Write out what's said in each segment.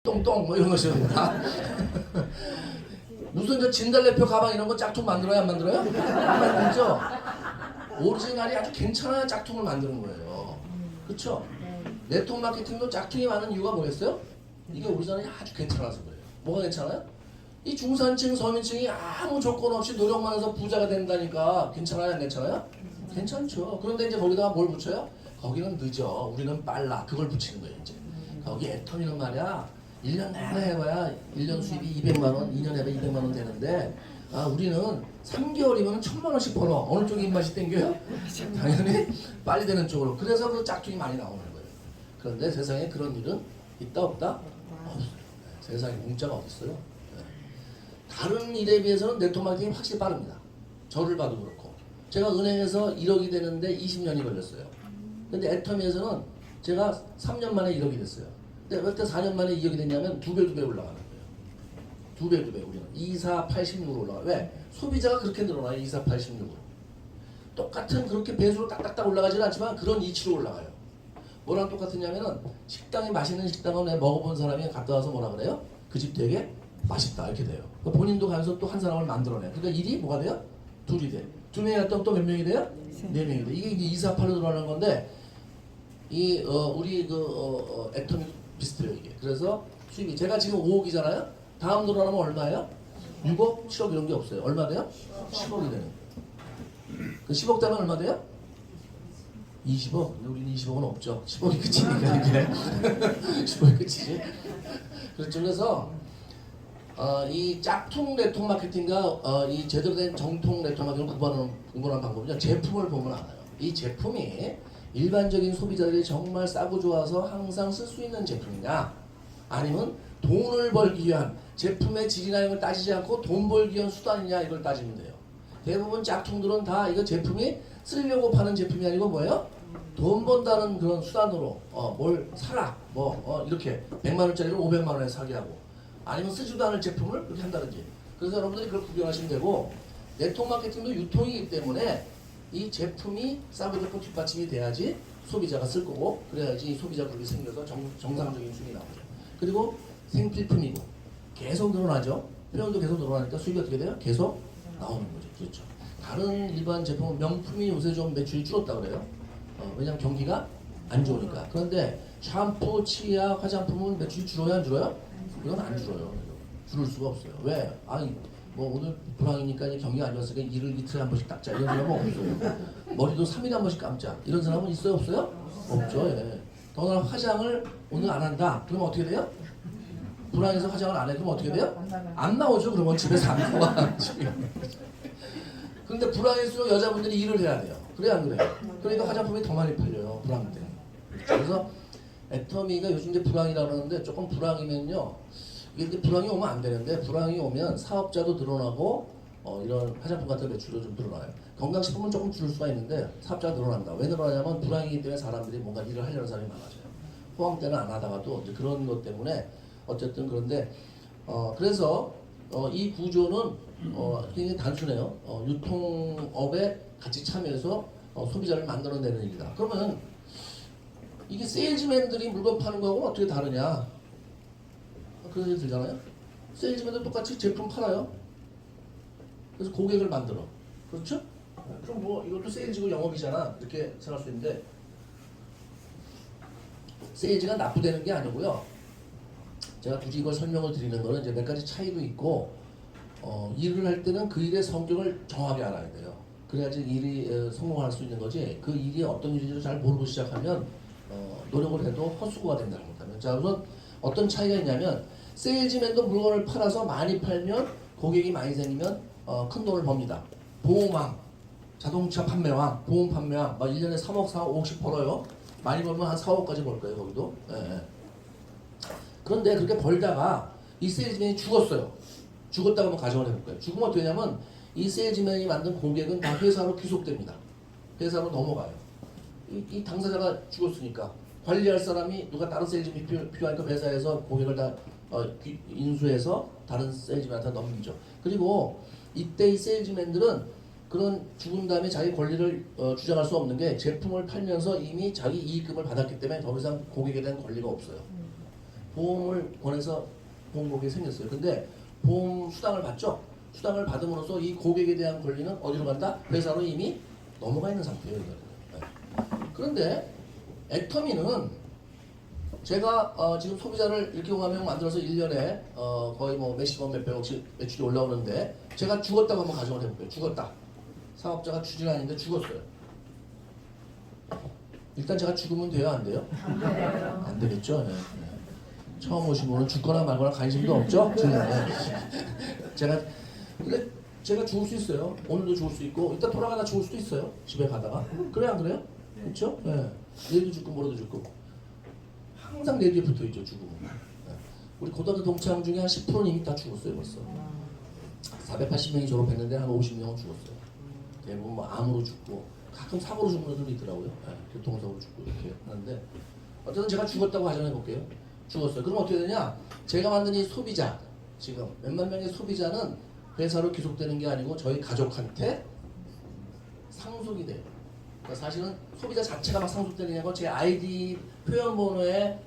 똥똥 뭐 이런 것입니다. 무슨 저 진달래표 가방 이런 거 짝퉁 만들어요? 안 만들어요? 안 만들죠? 오리지널이 아주 괜찮아야 짝퉁을 만드는 거예요. 그렇죠? 네트워크 마케팅도 짝퉁이 많은 이유가 뭐겠어요? 이게 오리지널이 아주 괜찮아서 그래요. 뭐가 괜찮아요? 이 중산층, 서민층이 아무 조건 없이 노력만 해서 부자가 된다니까 괜찮아요? 안 괜찮아요? 괜찮죠. 그런데 이제 거기다가 뭘 붙여요? 거기는 늦어. 우리는 빨라. 그걸 붙이는 거예요, 이제. 거기 애터미는 말이야. 1년 내내 해봐야 1년 수입이 200만원, 2년 해봐 200만원 되는데 우리는 3개월이면 1000만원씩 벌어. 어느 쪽에 입맛이 땡겨요? 당연히 빨리 되는 쪽으로. 그래서 그 짝퉁이 많이 나오는 거예요. 그런데 세상에 그런 일은 있다 없다? 없어요. 세상에 공짜가 어딨어요? 네. 다른 일에 비해서는 네트워크 마케팅이 확실히 빠릅니다. 저를 봐도 그렇고. 제가 은행에서 1억이 되는데 20년이 걸렸어요. 근데 애터미에서는 제가 3년 만에 1억이 됐어요. 근데 왜 그때 4년 만에 2억이 됐냐면 2배 올라가는 거예요. 2배 우리는 24, 86으로 올라가요. 왜? 소비자가 그렇게 늘어나요. 24, 86으로. 똑같은 그렇게 배수로 딱딱딱 올라가지는 않지만 그런 이치로 올라가요. 뭐랑 똑같으냐면은 식당이 맛있는 식당을 먹어본 사람이 갔다 와서 뭐라 그래요? 그 집 되게 맛있다 이렇게 돼요. 본인도 가면서 또 한 사람을 만들어내. 그러니까 일이 뭐가 돼요? 둘이 돼. 두 명이 갔다 또 몇 명이 돼요? 네 명이 돼. 이게 이제 24, 8로 들어가는 건데 우리 애터미 비슷해요 이게. 그래서 수입이 제가 지금 5억이잖아요. 다음 들어가면 얼마예요? 6억, 7억 이런 게 없어요. 얼마 돼요? 10억이 되는 거예요. 그 10억 되면 얼마 돼요? 20억. 근데 우리는 20억은 없죠. 10억이 끝이니까 이게. 10억이 끝이지. 그래서 이 짝퉁 네트워크 마케팅과 이 제대로 된 정통 네트워크 마케팅을 구분하는 방법은요. 제품을 보면 알아요. 이 제품이 일반적인 소비자들이 정말 싸고 좋아서 항상 쓸 수 있는 제품이냐, 아니면 돈을 벌기 위한 제품의 질이나 이런 걸 따지지 않고 돈 벌기 위한 수단이냐 이걸 따지면 돼요. 대부분 짝퉁들은 다 이거 제품이 쓰려고 파는 제품이 아니고 뭐예요? 돈 번다는 그런 수단으로 뭘 사라 이렇게 100만원짜리를 500만원에 사게 하고, 아니면 쓰지도 않을 제품을 그렇게 한다든지. 그래서 여러분들이 그걸 구별하시면 되고, 네트워크 마케팅도 유통이기 때문에 이 제품이 싸고 좋고 뒷받침이 돼야지 소비자가 쓸 거고, 그래야지 소비자 그룹이 생겨서 정상적인 수익이 나오죠. 그리고 생필품이고 계속 늘어나죠. 필요도 계속 늘어나니까 수익이 어떻게 돼요? 계속 나오는 거죠. 그렇죠. 다른 일반 제품은 명품이 요새 좀 매출이 줄었다 그래요. 왜냐면 경기가 안 좋으니까. 그런데 샴푸, 치약, 화장품은 매출이 줄어요, 안 줄어요? 이건 안 줄어요. 줄을 수가 없어요. 왜? 뭐 오늘 불황이니까 경기가 안 좋았으니까 이를 이틀에 한 번씩 닦자 이런 사람은 없어요. 머리도 3일에 한 번씩 감자 이런 사람은 있어요, 없어요? 없죠. 예. 더구나 화장을 오늘 안 한다. 그러면 어떻게 돼요? 불황에서 화장을 안 해. 그러면 어떻게 돼요? 안 나오죠. 그러면 집에서 안 나와. 근데 불황일수록 여자분들이 일을 해야 돼요. 그래 안 그래요? 그러니까 화장품이 더 많이 팔려요. 불황 때. 그래서 애터미가 요즘 이제 불황이라고 하는데, 조금 불황이면요, 이게 불황이 오면 안 되는데, 불황이 오면 사업자도 늘어나고 이런 화장품 같은 매출도 좀 늘어나요. 건강식품은 조금 줄을 수가 있는데 사업자가 늘어난다. 왜 늘어나냐면 불황이기 때문에 사람들이 뭔가 일을 하려는 사람이 많아져요. 호황 때는 안 하다가도 이제 그런 것 때문에 어쨌든. 그런데 그래서 이 구조는 굉장히 단순해요. 유통업에 같이 참여해서 소비자를 만들어내는 일이다. 그러면 이게 세일즈맨들이 물건 파는 거하고는 어떻게 다르냐, 그런 얘기 들잖아요. 세일즈맨도 똑같이 제품 팔아요. 그래서 고객을 만들어. 그렇죠? 그럼 뭐 이것도 세일즈고 영업이잖아, 이렇게 생각할 수 있는데, 세일즈가 나쁘다는 게 아니고요. 제가 굳이 이걸 설명을 드리는 거는 이제 몇 가지 차이도 있고, 일을 할 때는 그 일의 성격을 정확히 알아야 돼요. 그래야지 일이 성공할 수 있는 거지, 그 일이 어떤 일인지 잘 모르고 시작하면 노력을 해도 헛수고가 된다는 겁니다. 자, 우선 어떤 차이가 있냐면, 세일즈맨도 물건을 팔아서 많이 팔면, 고객이 많이 생기면 큰 돈을 법니다. 보험왕, 자동차 판매왕, 보험 판매왕, 막 1년에 3억, 4억, 5억씩 벌어요. 많이 벌면 한 4억까지 벌 거예요, 거기도. 예. 그런데 그렇게 벌다가 이 세일즈맨이 죽었어요. 죽었다고 한번 가정을 해볼 거예요. 죽으면 어떻게 되냐면, 이 세일즈맨이 만든 고객은 다 회사로 귀속됩니다. 회사로 넘어가요. 이 당사자가 죽었으니까 관리할 사람이 누가 다른 세일즈맨이 필요하니까 회사에서 고객을 다 인수해서 다른 세일즈맨한테 넘기죠. 그리고 이때 이 세일즈맨들은 그런 죽은 다음에 자기 권리를 주장할 수 없는 게, 제품을 팔면서 이미 자기 이익금을 받았기 때문에 더 이상 고객에 대한 권리가 없어요. 보험을 권해서 보험 고객이 생겼어요. 근데 보험 수당을 받죠. 수당을 받음으로써 이 고객에 대한 권리는 어디로 간다? 회사로 이미 넘어가 있는 상태예요. 네. 그런데 애터미는 제가 지금 소비자를 이렇게 5만 명 만들어서 1년에 거의 뭐 몇십억 몇백억씩 매출이 올라오는데 제가 죽었다고 한번 가정을 해볼게요. 죽었다. 사업자가 추진 아닌데 죽었어요. 일단 제가 죽으면 돼요? 안 돼요? 안 되겠죠? 네. 처음 오신 분은 죽거나 말거나 관심도 없죠? 근데 제가 죽을 수 있어요. 오늘도 죽을 수 있고 이따 돌아가다 죽을 수도 있어요. 집에 가다가. 그래 안 그래요? 그렇죠? 네. 내일도 죽고 모레도 죽고 항상 내 뒤에 붙어있죠. 죽음은. 네. 우리 고등학교 동창 중에 한 10%는 이미 다 죽었어요. 벌써. 480명이 졸업했는데 한 50명은 죽었어요. 대부분 뭐 암으로 죽고 가끔 사고로 죽는 애들도 있더라고요. 네. 교통사고로 죽고 이렇게 하는데 어쨌든 제가 죽었다고 가정해 볼게요. 죽었어요. 그럼 어떻게 되냐? 제가 만든 이 소비자 지금 몇만 명의 소비자는 회사로 귀속되는 게 아니고 저희 가족한테 상속이 돼요. 그러니까 사실은 소비자 자체가 막 상속되는 게 아니고 제 아이디 회원번호에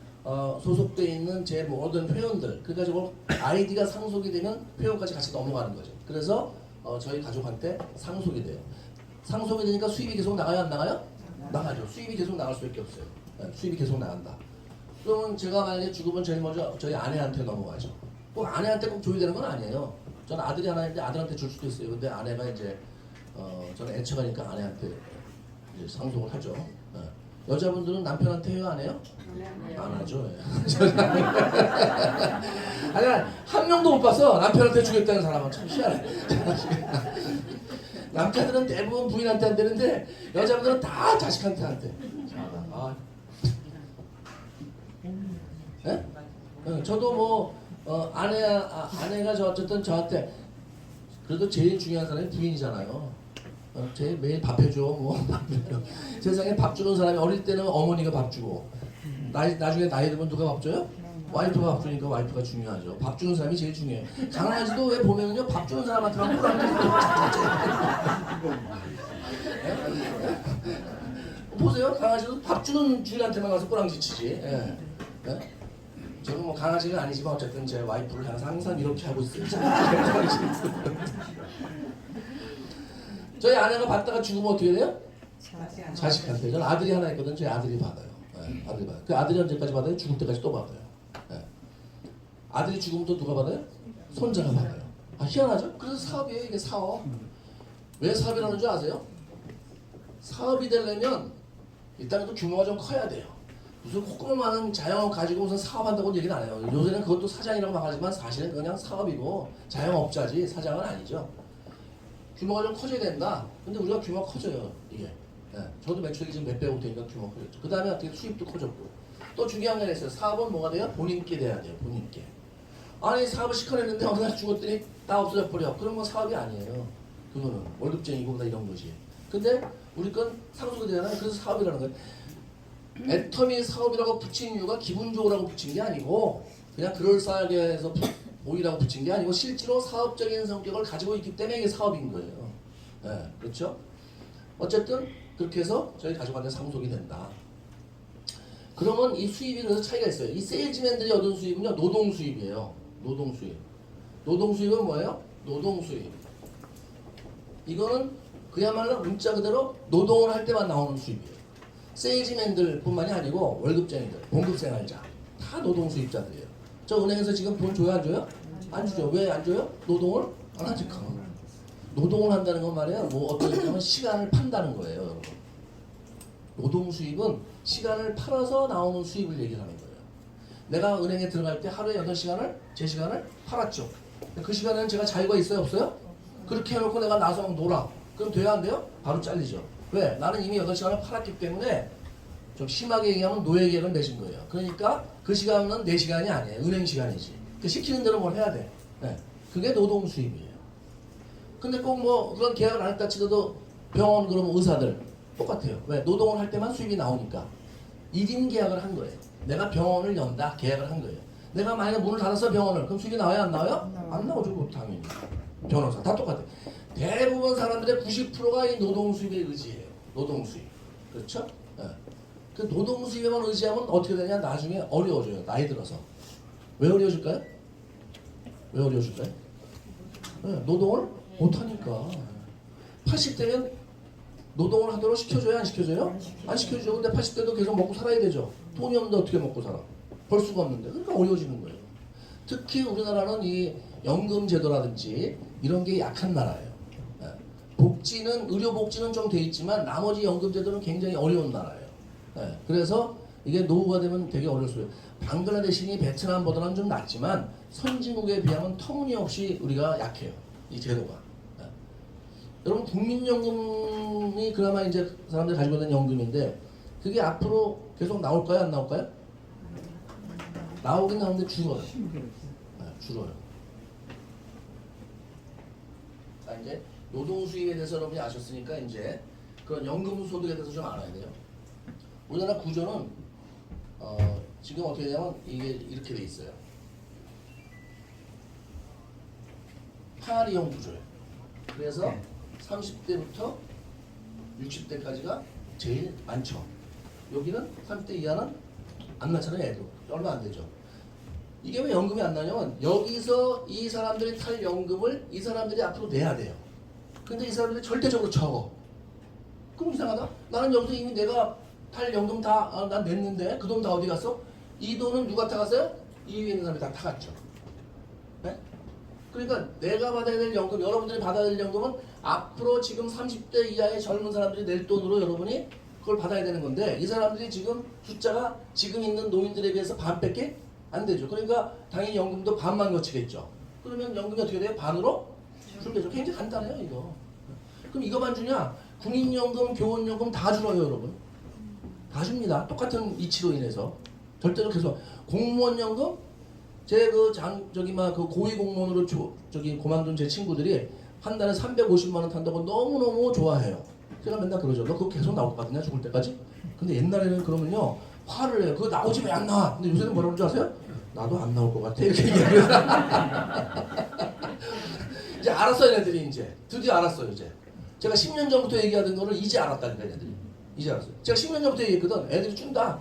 소속되어 있는 제 모든 회원들 그래가지고 아이디가 상속이 되면 회원까지 같이 넘어가는 거죠. 그래서 저희 가족한테 상속이 돼요. 상속이 되니까 수입이 계속 나가요? 안 나가요? 나가죠. 수입이 계속 나갈 수밖에 없어요. 네, 수입이 계속 나간다. 그러면 제가 만약에 죽으면 제일 먼저 저희 아내한테 넘어가죠. 꼭 아내한테 꼭 줘야 되는 건 아니에요. 저는 아들이 하나 있는데 아들한테 줄 수도 있어요. 근데 아내가 이제 저는 애처가니까 아내한테 이제 상속을 하죠. 네. 여자분들은 남편한테 해요? 안 해요? 안 하죠. 네. 아니 한 명도 못 봐서 남편한테 주겠다는 사람은 참 희한해. 남자들은 대부분 부인한테 안 되는데 여자분들은 다 자식한테 한대. 아. 네? 저도 뭐 아내가 어쨌든 저한테 그래도 제일 중요한 사람이 부인이잖아요. 제일 매일 밥 해줘 뭐 세상에 밥 주는 사람이 어릴 때는 어머니가 밥 주고 나중에 나이 들면 누가 밥 줘요? 와이프가 밥 주니까 와이프가 중요하죠. 밥 주는 사람이 제일 중요해요. 강아지도 왜 보면은요 밥 주는 사람한테만 꼬랑지 보세요. 강아지도 밥 주는 주인한테만 가서 꼬랑지 치지. 예. 예? 저는 뭐 강아지는 아니지만 어쨌든 제 와이프를 항상 이렇게 하고 있어요. 저희 아내가 받다가 죽으면 어떻게 돼요? 자식한테. 저는 아들이 하나 있거든. 저희 아들이 받아요. 네, 아들이 받아요. 그 아들이 언제까지 받아요? 죽을 때까지 또 받아요. 네. 아들이 죽으면 또 누가 받아요? 손자가 받아요. 아 희한하죠? 그래서 사업이에요. 이게 사업. 왜 사업이라는 줄 아세요? 사업이 되려면 일단 또 규모가 좀 커야 돼요. 무슨 콧구멍 많은 자영업 가지고 무슨 사업한다고 얘기는 안 해요. 요새는 그것도 사장이라고 막 하지만 사실은 그냥 사업이고 자영업자지 사장은 아니죠. 규모가 좀 커져야 된다. 근데 우리가 규모가 커져요. 이게. 예. 저도 매출이 지금 몇백억 되니까 규모가 커졌죠. 그 다음에 어떻게 수입도 커졌고. 또 중요한 게 있어요. 사업은 뭐가 돼요? 본인께 돼야 돼요. 본인께. 아니 사업을 시켜냈는데 어느 날 죽었더니 다 없어져 버려. 그런 건 사업이 아니에요. 그거는 월급쟁이고 다 이런 거지. 근데 우리 건 상속이 되잖아요. 그래서 사업이라는 거예요. 애터미 사업이라고 붙인 이유가 기분 좋으라고 붙인 게 아니고 그냥 그럴싸하게 해서 보이라고 붙인 게 아니고 실제로 사업적인 성격을 가지고 있기 때문에 이게 사업인 거예요. 네, 그렇죠? 어쨌든 그렇게 해서 저희 가족한테 상속이 된다. 그러면 이 수입이 그래서 차이가 있어요. 이 세일즈맨들이 얻은 수입은요 노동 수입이에요. 노동 수입. 노동 수입은 뭐예요? 노동 수입. 이거는 그야말로 문자 그대로 노동을 할 때만 나오는 수입이에요. 세일즈맨들 뿐만이 아니고 월급쟁이들, 봉급생활자 다 노동 수입자들이에요. 저 은행에서 지금 돈 줘요 안 줘요? 안 주죠. 왜 안 줘요? 노동을 안 하니까. 노동을 한다는 건 말이에요. 뭐 어떤 경우는 시간을 판다는 거예요. 여러분. 노동 수입은 시간을 팔아서 나오는 수입을 얘기하는 거예요. 내가 은행에 들어갈 때 하루에 8시간을 제 시간을 팔았죠. 그 시간에는 제가 자유가 있어요 없어요? 그렇게 해놓고 내가 나서 막 놀아. 그럼 돼요 안 돼요? 바로 잘리죠. 왜? 나는 이미 8시간을 팔았기 때문에 좀 심하게 얘기하면 노예계약을 맺은 거예요. 그러니까 그 시간은 내 시간이 아니에요. 은행 시간이지. 그 시키는 대로 뭘 해야 돼. 네. 그게 노동 수입이에요. 근데 꼭 뭐 그런 계약을 안 했다 치더라도 병원 그러면 의사들 똑같아요. 왜? 노동을 할 때만 수입이 나오니까. 1인 계약을 한 거예요. 내가 병원을 연다 계약을 한 거예요. 내가 만약에 문을 닫아서 병원을 그럼 수입이 나와요 안 나와요? 안 나오죠. 그럼 당연히. 변호사 다 똑같아요. 대부분 사람들의 90%가 이 노동 수입에 의지해요. 노동 수입. 그렇죠? 네. 그 노동 수입에만 의지하면 어떻게 되냐? 나중에 어려워져요. 나이 들어서. 왜 어려워질까요? 왜 어려워질까요? 네, 노동을 못하니까. 80대면 노동을 하도록 시켜줘야 안 시켜줘요? 안 시켜주죠. 근데 80대도 계속 먹고 살아야 되죠. 돈이 없는데 어떻게 먹고 살아? 벌 수가 없는데. 그러니까 어려워지는 거예요. 특히 우리나라는 이 연금제도라든지 이런 게 약한 나라예요. 예. 복지는 의료복지는 좀 돼 있지만 나머지 연금제도는 굉장히 어려운 나라예요. 예. 그래서 이게 노후가 되면 되게 어려워요. 방글라데시니 베트남보다는 좀 낫지만 선진국에 비하면 터무니없이 우리가 약해요. 이 제도가. 예. 여러분 국민연금이 그나마 이제 사람들이 가지고 있는 연금인데 그게 앞으로 계속 나올까요? 안 나올까요? 나오긴 나오는데 줄어요. 네, 줄어요. 자, 이제 노동 수입에 대해서 여러분이 아셨으니까 이제 그런 연금 소득에 대해서 좀 알아야 돼요. 우리나라 구조는 지금 어떻게 되냐면 이게 이렇게 돼 있어요. 파리형 구조예요. 그래서 30대부터 60대까지가 제일 많죠. 여기는 30대 이하는 안 낳잖아요. 애도 얼마 안 되죠. 이게 왜 연금이 안 나냐면 여기서 이 사람들이 탈 연금을 이 사람들이 앞으로 내야 돼요. 근데 이 사람들이 절대적으로 적어. 그럼 이상하다. 나는 여기서 이미 내가 탈 연금 다 난 냈는데 그 돈 다 어디 갔어? 이 돈은 누가 타갔어요? 이 위에 있는 사람이 다 타갔죠. 네? 그러니까 내가 받아야 될 연금, 여러분들이 받아야 될 연금은 앞으로 지금 30대 이하의 젊은 사람들이 낼 돈으로 여러분이 그걸 받아야 되는 건데 이 사람들이 지금 숫자가 지금 있는 노인들에 비해서 반밖에 안 되죠. 그러니까 당연히 연금도 반만 거치겠죠. 그러면 연금이 어떻게 돼요? 반으로 줄겠죠. 굉장히 간단해요 이거. 그럼 이거만 주냐? 군인연금, 교원연금 다 줄어요 여러분. 다 줍니다. 똑같은 이치로 인해서. 절대로 계속 공무원연금 제 그 그 고위 공무원으로 저기 그만둔 제 친구들이 한 달에 350만 원 탄다고 너무너무 좋아해요. 제가 맨날 그러죠. 너 그거 계속 나올 것 같냐 죽을 때까지? 근데 옛날에는 그러면요 화를 내요. 그거 나오지 왜 안 나와? 근데 요새는 뭐라고 그러는지 아세요? 나도 안 나올 것 같아 이렇게 얘기해요. 이제 알았어요 애들이 이제 드디어 알았어요 이제. 제가 10년 전부터 얘기하던 거를 이제 알았다니까 애들이. 이제 알았어요. 제가 10년 전부터 얘기했거든. 애들이 준다.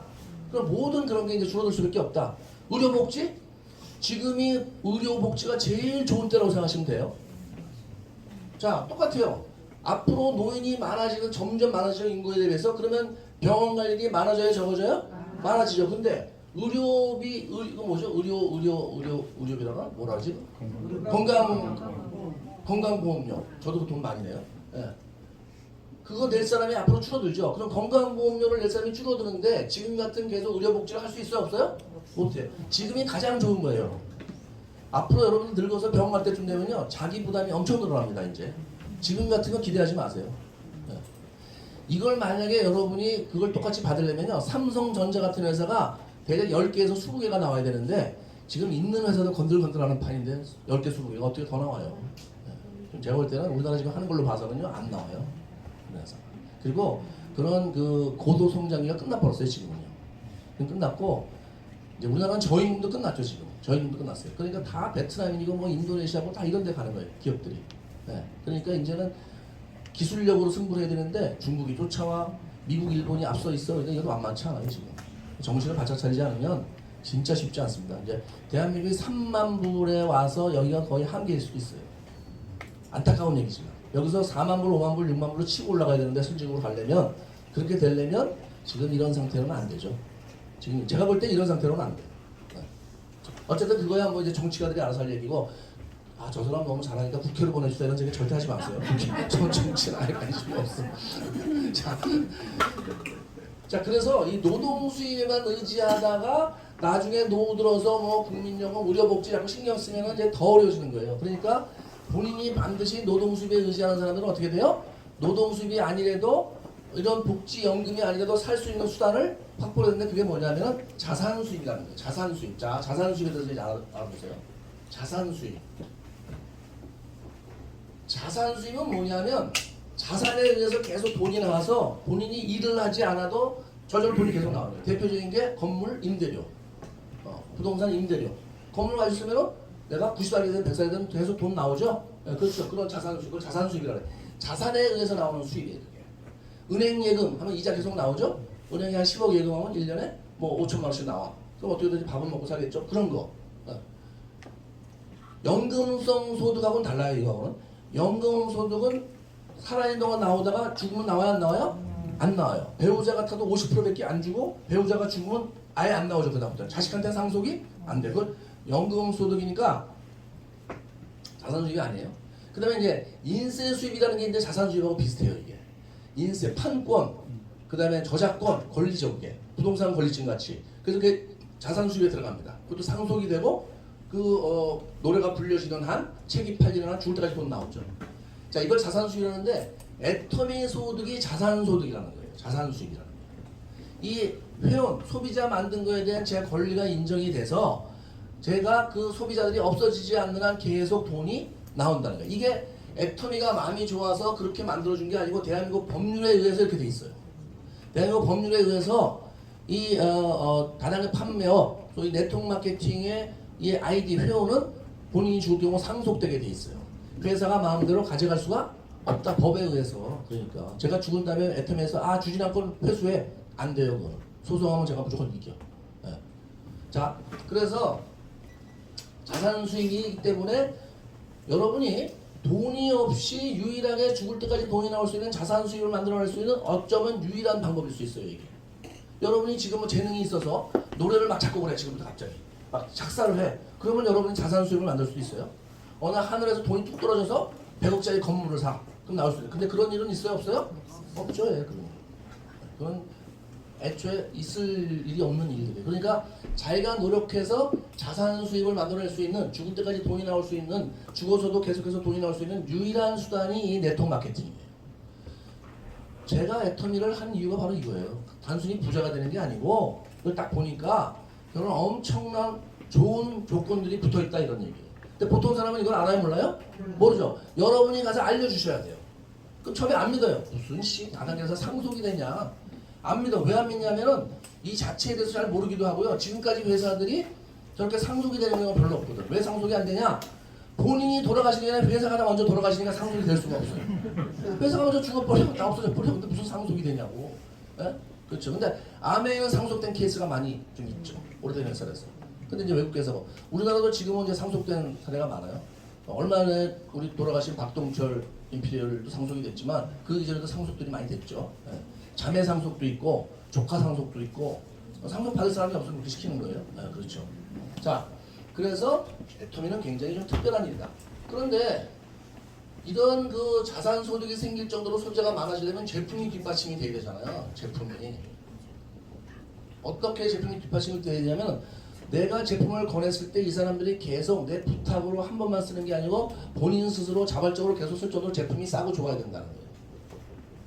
그럼 모든 그런 게 이제 줄어들 수밖에 없다. 의료복지? 지금이 의료복지가 제일 좋은 때라고 생각하시면 돼요. 자 똑같아요. 앞으로 노인이 많아지는 점점 많아지는 인구에 대해서 그러면 병원 갈 일이 많아져요 적어져요? 많아지죠. 근데 의료비 이거 뭐죠? 의료비라나 뭐라 하지? 건강보험료. 저도 그 돈 많이 내요. 예. 그거 낼 사람이 앞으로 줄어들죠. 그럼 건강보험료를 낼 사람이 줄어드는데 지금 같은 계속 의료복지를 할 수 있어요 없어요? 못해. 지금이 가장 좋은 거예요. 앞으로 여러분이 늙어서 병원 갈 때쯤 되면요 자기 부담이 엄청 늘어납니다 이제. 지금 같은 거 기대하지 마세요. 네. 이걸 만약에 여러분이 그걸 똑같이 받으려면요 삼성전자 같은 회사가 대략 10개에서 20개가 나와야 되는데 지금 있는 회사도 건들건들하는 판인데 10개, 20개가 어떻게 더 나와요. 네. 제가 볼 때는 우리나라 지금 하는 걸로 봐서는요 안 나와요. 그래서. 그리고 그런 그 고도 성장기가 끝나버렸어요 지금은요. 끝났고 이제 우리나라는 저임금도 끝났죠 지금. 저임금도 끝났어요. 그러니까 다 베트남이고 뭐 인도네시아고 다 이런 데 가는 거예요 기업들이. 네. 그러니까 이제는 기술력으로 승부를 해야 되는데 중국이 쫓아와 미국, 일본이 앞서 있어. 그러니까 이것도 만만치 않아요 지금. 정신을 바짝 차리지 않으면 진짜 쉽지 않습니다. 이제 대한민국이 3만 불에 와서 여기가 거의 한계일 수도 있어요. 안타까운 얘기지만 여기서 4만 불, 5만 불, 6만 불로 치고 올라가야 되는데 선진국으로 가려면 그렇게 되려면 지금 이런 상태로는 안 되죠. 지금 제가 볼 때 이런 상태로는 안 돼요. 어쨌든 그거야 뭐 이제 정치가들이 알아서 할 얘기고 저 사람 너무 잘하니까 국회로 보내주세요 이런 얘기 절대 하지 마세요. 전 정치는 아예 관심이 없어. 자 그래서 이 노동 수입에만 의지하다가 나중에 노후 들어서 뭐 국민연금, 의료복지 자꾸 신경 쓰면 이제 더 어려워지는 거예요. 그러니까 본인이 반드시 노동 수입에 의지하는 사람들은 어떻게 돼요? 노동 수입이 아니래도 이런 복지 연금이 아니래도 살 수 있는 수단을 확보했는데 그게 뭐냐면은 자산 수입이라는 거예요. 자산 수입. 자 자산 수입에 대해서 이제 알아보세요. 자산 수입. 자산 수입은 뭐냐면 자산에 의해서 계속 돈이 나와서 본인이 일을 하지 않아도 저절로 돈이 계속 나와요. 대표적인 게 건물 임대료, 부동산 임대료. 건물 가졌으면 내가 90살이든 100살이든 계속 돈 나오죠. 그렇죠. 그런 자산 수입, 그걸 자산 수입이라고 해요. 자산에 의해서 나오는 수입이에요. 그게. 은행 예금 하면 이자 계속 나오죠. 은행에 한 10억 예금하면 1년에 뭐 5천만 원씩 나와. 그럼 어떻게든지 밥은 먹고 살겠죠. 그런 거. 연금성 소득하고는 달라요. 이거는 연금 소득은 살아있는 동안 나오다가 죽으면 나와요 안 나와요? 안 나와요. 배우자 같아도 50%밖에 안 주고 배우자가 죽으면 아예 안 나오죠. 그다음부터 자식한테 상속이 안 돼. 그건 연금 소득이니까 자산 수입이 아니에요. 그다음에 이제 인세 수입이라는 게 이제 자산 수입하고 비슷해요. 이게 인세 판권, 그다음에 저작권, 권리죠. 그게 부동산 권리증 같이. 그래서 그게 자산 수입에 들어갑니다. 그것도 상속이 되고 노래가 불려지는 한, 책이 팔리는 한, 죽을 때까지 돈 나오죠. 자, 이걸 자산 수입이라는데 애터미 소득이 자산 소득이라는 거예요. 자산 수입이라는 거예요. 이 회원, 소비자 만든 거에 대한 제 권리가 인정이 돼서 제가 그 소비자들이 없어지지 않는 한 계속 돈이 나온다는 거예요. 이게 애터미가 마음이 좋아서 그렇게 만들어준 게 아니고 대한민국 법률에 의해서 이렇게 돼 있어요. 대한민국 법률에 의해서 이 다량의 판매업, 소위 네트워크 마케팅의 이 아이디 회원은 본인이 죽을 경우 상속되게 돼 있어요. 회사가 마음대로 가져갈 수가 없다. 법에 의해서. 그러니까 제가 죽은 다음에 애터미에서 주진 않고 회수해. 안 돼요. 그거는. 소송하면 제가 무조건 이겨. 네. 자, 그래서 자산 수익이기 때문에 여러분이 돈이 없이 유일하게 죽을 때까지 돈이 나올 수 있는 자산 수익을 만들어낼 수 있는 어쩌면 유일한 방법일 수 있어요. 이게. 여러분이 지금 뭐 재능이 있어서 노래를 막 작곡을 해. 지금부터 갑자기 막 작사를 해. 그러면 여러분이 자산 수익을 만들 수 있어요. 어느 하늘에서 돈이 뚝 떨어져서 100억짜리 건물을 사. 그럼 나올 수 있어요. 근데 그런 일은 있어요? 없어요? 없죠. 예, 그건 애초에 있을 일이 없는 일이에요. 그러니까 자기가 노력해서 자산 수입을 만들어낼 수 있는, 죽을 때까지 돈이 나올 수 있는, 죽어서도 계속해서 돈이 나올 수 있는 유일한 수단이 이 네트워크 마케팅이에요. 제가 애터미를 한 이유가 바로 이거예요. 단순히 부자가 되는 게 아니고 그걸 딱 보니까 저는 엄청난 좋은 조건들이 붙어있다 이런 얘기예요. 근데 보통 사람은 이걸 알아요 몰라요? 모르죠. 여러분이 가서 알려주셔야 돼요. 그럼 처음에 안 믿어요. 무슨 다단계에서 상속이 되냐. 안 믿어. 왜 안 믿냐면은 이 자체에 대해서 잘 모르기도 하고요. 지금까지 회사들이 저렇게 상속이 되는 경우가 별로 없거든. 왜 상속이 안 되냐? 본인이 돌아가시기 전에 회사가 다 먼저 돌아가시니까 상속이 될 수가 없어요. 회사가 먼저 죽어버려, 다 없어져 버려. 근데 무슨 상속이 되냐고. 예? 그렇죠. 근데 암에 상속된 케이스가 많이 좀 있죠. 오래된 회사에서. 근데 이제 외국에서 우리나라도 지금은 이제 상속된 사례가 많아요. 얼마 전에 우리 돌아가신 박동철 임피리얼도 상속이 됐지만 그 이전에도 상속들이 많이 됐죠. 예. 자매 상속도 있고 조카 상속도 있고 상속 받을 사람이 없으면 그렇게 시키는 거예요. 예, 그렇죠. 자, 그래서 애터미는 굉장히 좀 특별한 일이다. 그런데 이런 그 자산 소득이 생길 정도로 소재가 많아지려면 제품이 뒷받침이 돼야 되잖아요. 제품이 어떻게 제품이 뒷받침이 돼야 되냐면 내가 제품을 권했을 때 이 사람들이 계속 내 부탁으로 한 번만 쓰는 게 아니고 본인 스스로 자발적으로 계속 쓸 정도로 제품이 싸고 좋아야 된다는 거예요.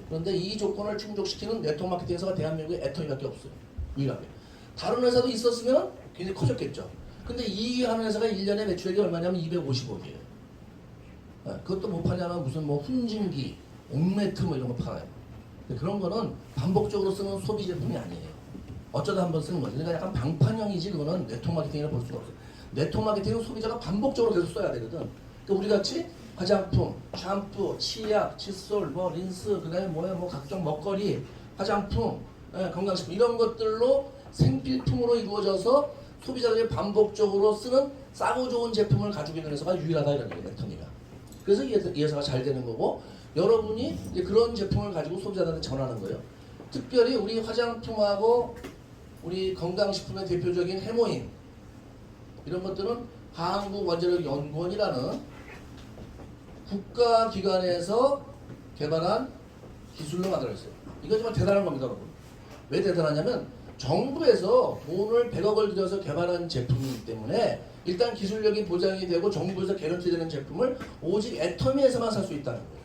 그런데 이 조건을 충족시키는 네트워크 마케팅 회사가 대한민국에 애터미밖에 없어요. 유일하게. 다른 회사도 있었으면 굉장히 커졌겠죠. 근데 이 하는 회사가 1년에 매출액이 얼마냐면 250억이에요. 그것도 못 파냐면 무슨 뭐 훈증기, 옥매트 뭐 이런 거 팔아요. 그런 거는 반복적으로 쓰는 소비 제품이 아니에요. 어쩌다 한번 쓰는 거지. 그러니까 약간 방판형이지 그거는 네트워크 마케팅이라 볼 수가 없어요. 네트워크 마케팅은 소비자가 반복적으로 계속 써야 되거든. 그러니까 우리 같이 화장품, 샴푸, 치약, 칫솔, 뭐 린스, 그다음에 뭐 각종 먹거리, 화장품, 건강식품 이런 것들로 생필품으로 이루어져서 소비자들이 반복적으로 쓰는 싸고 좋은 제품을 가지고 있는 회사가 유일하다 이런 얘기예요. 애터미가. 그래서 이 회사가 잘 되는 거고 여러분이 이제 그런 제품을 가지고 소비자들한테 전하는 거예요. 특별히 우리 화장품하고 우리 건강식품의 대표적인 해모인 이런 것들은 한국원자력연구원이라는 국가기관에서 개발한 기술로 만들어졌어요. 이거 정말 대단한 겁니다, 여러분. 왜 대단하냐면 정부에서 돈을 100억을 들여서 개발한 제품이기 때문에 일단 기술력이 보장이 되고 정부에서 개런티되는 제품을 오직 애터미에서만 살 수 있다는 거예요.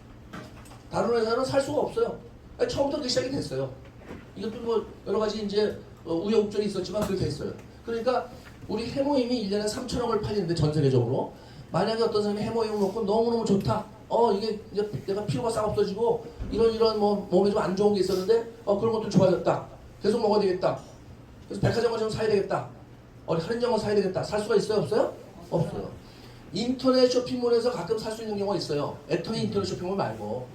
다른 회사는 살 수가 없어요. 처음부터 그게 시작이 됐어요. 이것도 뭐 여러 가지 이제 우여곡절이 있었지만 그렇게 됐어요. 그러니까 우리 해모임이 1년에 3천억을 팔리는데 전 세계적으로 만약에 어떤 사람이 해모임을 먹고 너무너무 좋다. 이게 이제 내가 피로가 싹 없어지고 이런 뭐 몸에 좀 안 좋은 게 있었는데 그런 것도 좋아졌다. 계속 먹어야 되겠다. 그래서 백화점을 좀 사야 되겠다. 할인점을 사야 되겠다. 살 수가 있어요? 없어요? 없어요. 인터넷 쇼핑몰에서 가끔 살 수 있는 경우가 있어요. 애터미 인터넷 쇼핑몰 말고.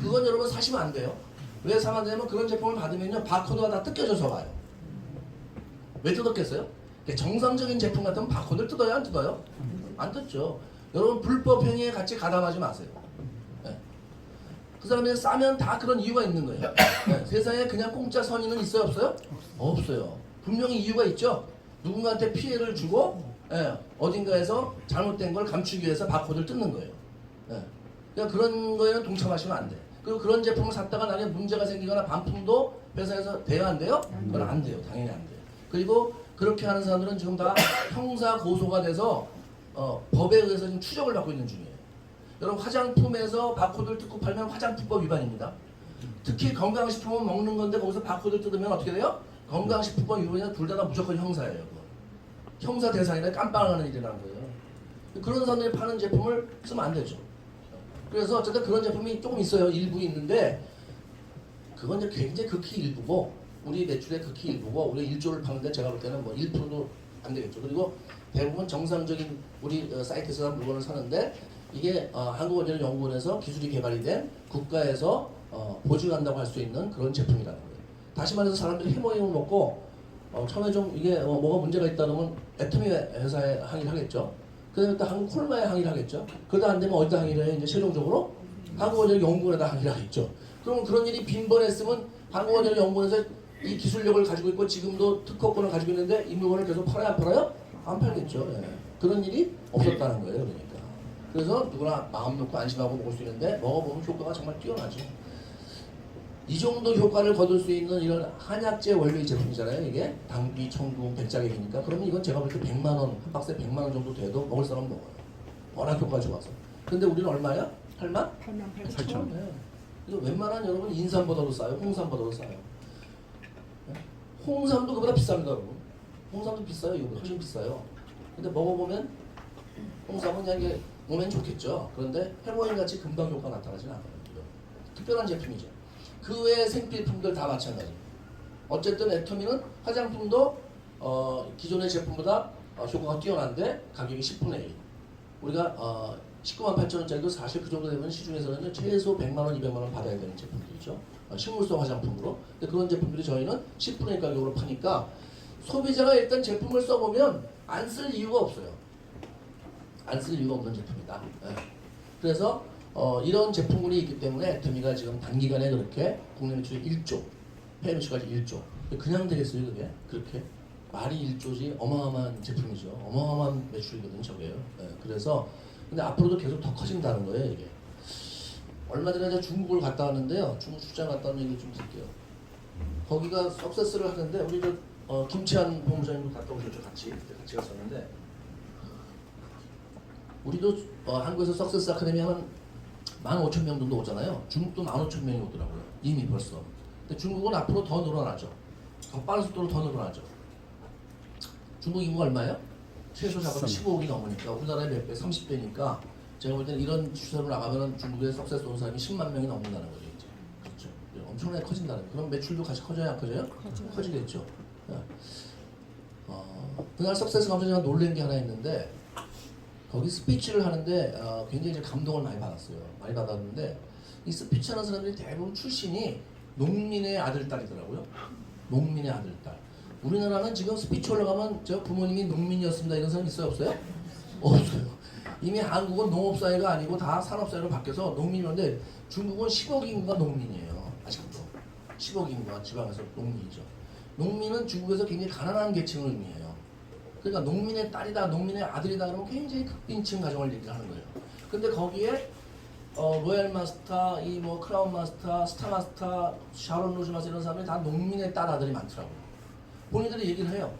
그건 여러분 사시면 안 돼요. 왜 사면 안 되냐면 그런 제품을 받으면요 바코드가 다 뜯겨져서 와요. 왜 뜯었겠어요? 정상적인 제품 같으면 바코드를 뜯어요 안 뜯어요? 안 뜯죠. 여러분 불법 행위에 같이 가담하지 마세요. 네. 그 사람이 싸면 다 그런 이유가 있는 거예요. 네. 세상에 그냥 공짜 선의는 있어요, 없어요? 없어요. 분명히 이유가 있죠. 누군가한테 피해를 주고 어딘가에서 잘못된 걸 감추기 위해서 바코드를 뜯는 거예요. 그러니까 그런 거에는 동참하시면 안 돼. 그리고 그런 제품을 샀다가 나중에 문제가 생기거나 반품도 회사에서 돼야 안 돼요? 그건 안 돼요. 당연히 안 돼요. 그리고 그렇게 하는 사람들은 지금 다 형사 고소가 돼서 법에 의해서 지금 추적을 받고 있는 중이에요. 여러분 화장품에서 바코드를 뜯고 팔면 화장품법 위반입니다. 특히 건강식품은 먹는 건데 거기서 바코드를 뜯으면 어떻게 돼요? 건강식품법 위반이나 둘 다 무조건 형사예요. 그거. 형사 대상이라 깜빵하는 일이라는 거예요. 그런 사람들이 파는 제품을 쓰면 안 되죠. 그래서 어쨌든 그런 제품이 조금 있어요. 일부 있는데 그건 이제 굉장히 극히 일부고 우리 매출의 극히 일부고 우리 1조를 파는데 제가 볼 때는 뭐 1%도 안 되겠죠. 그리고 대부분 정상적인 우리 사이트에서 물건을 사는데 이게 한국어재력연구원에서 기술이 개발이 된 국가에서 보증한다고 할 수 있는 그런 제품이라는 거예요. 다시 말해서 사람들이 해모임을 먹고 처음에 좀 이게 뭐가 문제가 있다 그러면 애터미 회사에 항의를 하겠죠. 그다음에 또 한국 콜마에 항의를 하겠죠. 그러다 안 되면 어디다 항의를 해요? 이제 최종적으로 한국어재력연구원에다 항의를 하겠죠. 그러면 그런 일이 빈번했으면 한국어재력연구원에서 이 기술력을 가지고 있고 지금도 특허권을 가지고 있는데 이 물건을 계속 팔아야 안 팔아요? 안 팔겠죠. 예. 그런 일이 없었다는 거예요. 그러니까. 그래서 누구나 마음 놓고 안심하고 먹을 수 있는데 먹어보면 효과가 정말 뛰어나죠. 이 정도 효과를 거둘 수 있는 이런 한약재 원료의 제품이잖아요. 이게 당귀, 청두, 백작액이니까 그러면 이건 제가 볼 때 100만 원, 한 박스에 100만 원 정도 돼도 먹을 사람은 먹어요. 워낙 효과가 좋아서. 근데 우리는 얼마야? 8만? 8만 8천. 네. 이거 웬만한 여러분 인삼보다도 싸요. 홍삼보다도 싸요. 네? 홍삼도 그보다 비쌉니다, 여러분. 홍삼도 비싸요. 이거 훨씬 비싸요. 근데 먹어보면 홍삼은 그냥 이게 몸엔 좋겠죠. 그런데 해모인 같이 금방 효과 나타나지는 않아요. 특별한 제품이죠. 그 외의 생필품들 다 마찬가지. 어쨌든 애터미는 화장품도 기존의 제품보다 효과가 뛰어난데 가격이 10분의 1. 우리가 19만 8천 원짜리도 사실 그 정도 되면 시중에서는 최소 100만 원, 200만 원 받아야 되는 제품들이죠. 식물성 화장품으로. 근데 그런 제품들이 저희는 10분의 1 가격으로 파니까 소비자가 일단 제품을 써보면 안 쓸 이유가 없어요. 안 쓸 이유가 없는 제품이다. 네. 그래서 이런 제품군이 있기 때문에 애터미가 지금 단기간에 그렇게 국내 매출이 1조, 해외 매출까지 1조. 그냥 되겠어요, 그게? 그렇게? 말이 1조지 어마어마한 제품이죠. 어마어마한 매출이거든요, 저게요. 네, 그래서 근데 앞으로도 계속 더 커진다는 거예요, 이게. 얼마 전에 제가 중국을 갔다 왔는데요. 중국 출장 갔다 온 얘기 좀 드릴게요. 거기가 석세스를 하는데 우리 김치환 본부장님도 갔다 오셨죠, 같이 갔었는데 우리도 한국에서 석세스 아카데미 하면 15,000명 정도 오잖아요. 중국도 15,000명이 오더라고요. 이미 벌써. 근데 중국은 앞으로 더 늘어나죠. 더 빠른 속도로 더 늘어나죠. 중국 인구가 얼마예요? 최소 잡아도 15억이 넘으니까 우리나라의 몇 배? 30배니까 제가 볼 때는 이런 추세로 나가면 중국에 석세스 온 사람이 10만 명이 넘는다는 거죠. 이제. 그렇죠. 엄청나게 커진다는. 그럼 매출도 같이 커져야 안 커져요? 커지겠죠. 그날 석세스 가면서 제가 놀란 게 하나 있는데 거기 스피치를 하는데 굉장히 이제 감동을 많이 받았어요. 많이 받았는데 이 스피치 하는 사람들이 대부분 출신이 농민의 아들, 딸이더라고요. 농민의 아들, 딸. 우리나라는 지금 스피치 올라가면 저 부모님이 농민이었습니다. 이런 사람 있어요? 없어요? 없어요. 이미 한국은 농업사회가 아니고 다 산업사회로 바뀌어서 농민이었는데 중국은 10억 인구가 농민이에요. 아직도. 10억 인구가 지방에서 농민이죠. 농민은 중국에서 굉장히 가난한 계층을 의미해요. 그러니까 농민의 딸이다, 농민의 아들이다 그러면 굉장히 극빈층 가정을 얘기를 하는 거예요. 근데 거기에 로얄 마스터, 이 뭐 크라운 마스터, 스타 마스터, 샤론 로즈 마스터 이런 사람들이 다 농민의 딸 아들이 많더라고요. 본인들이 얘기를 해요.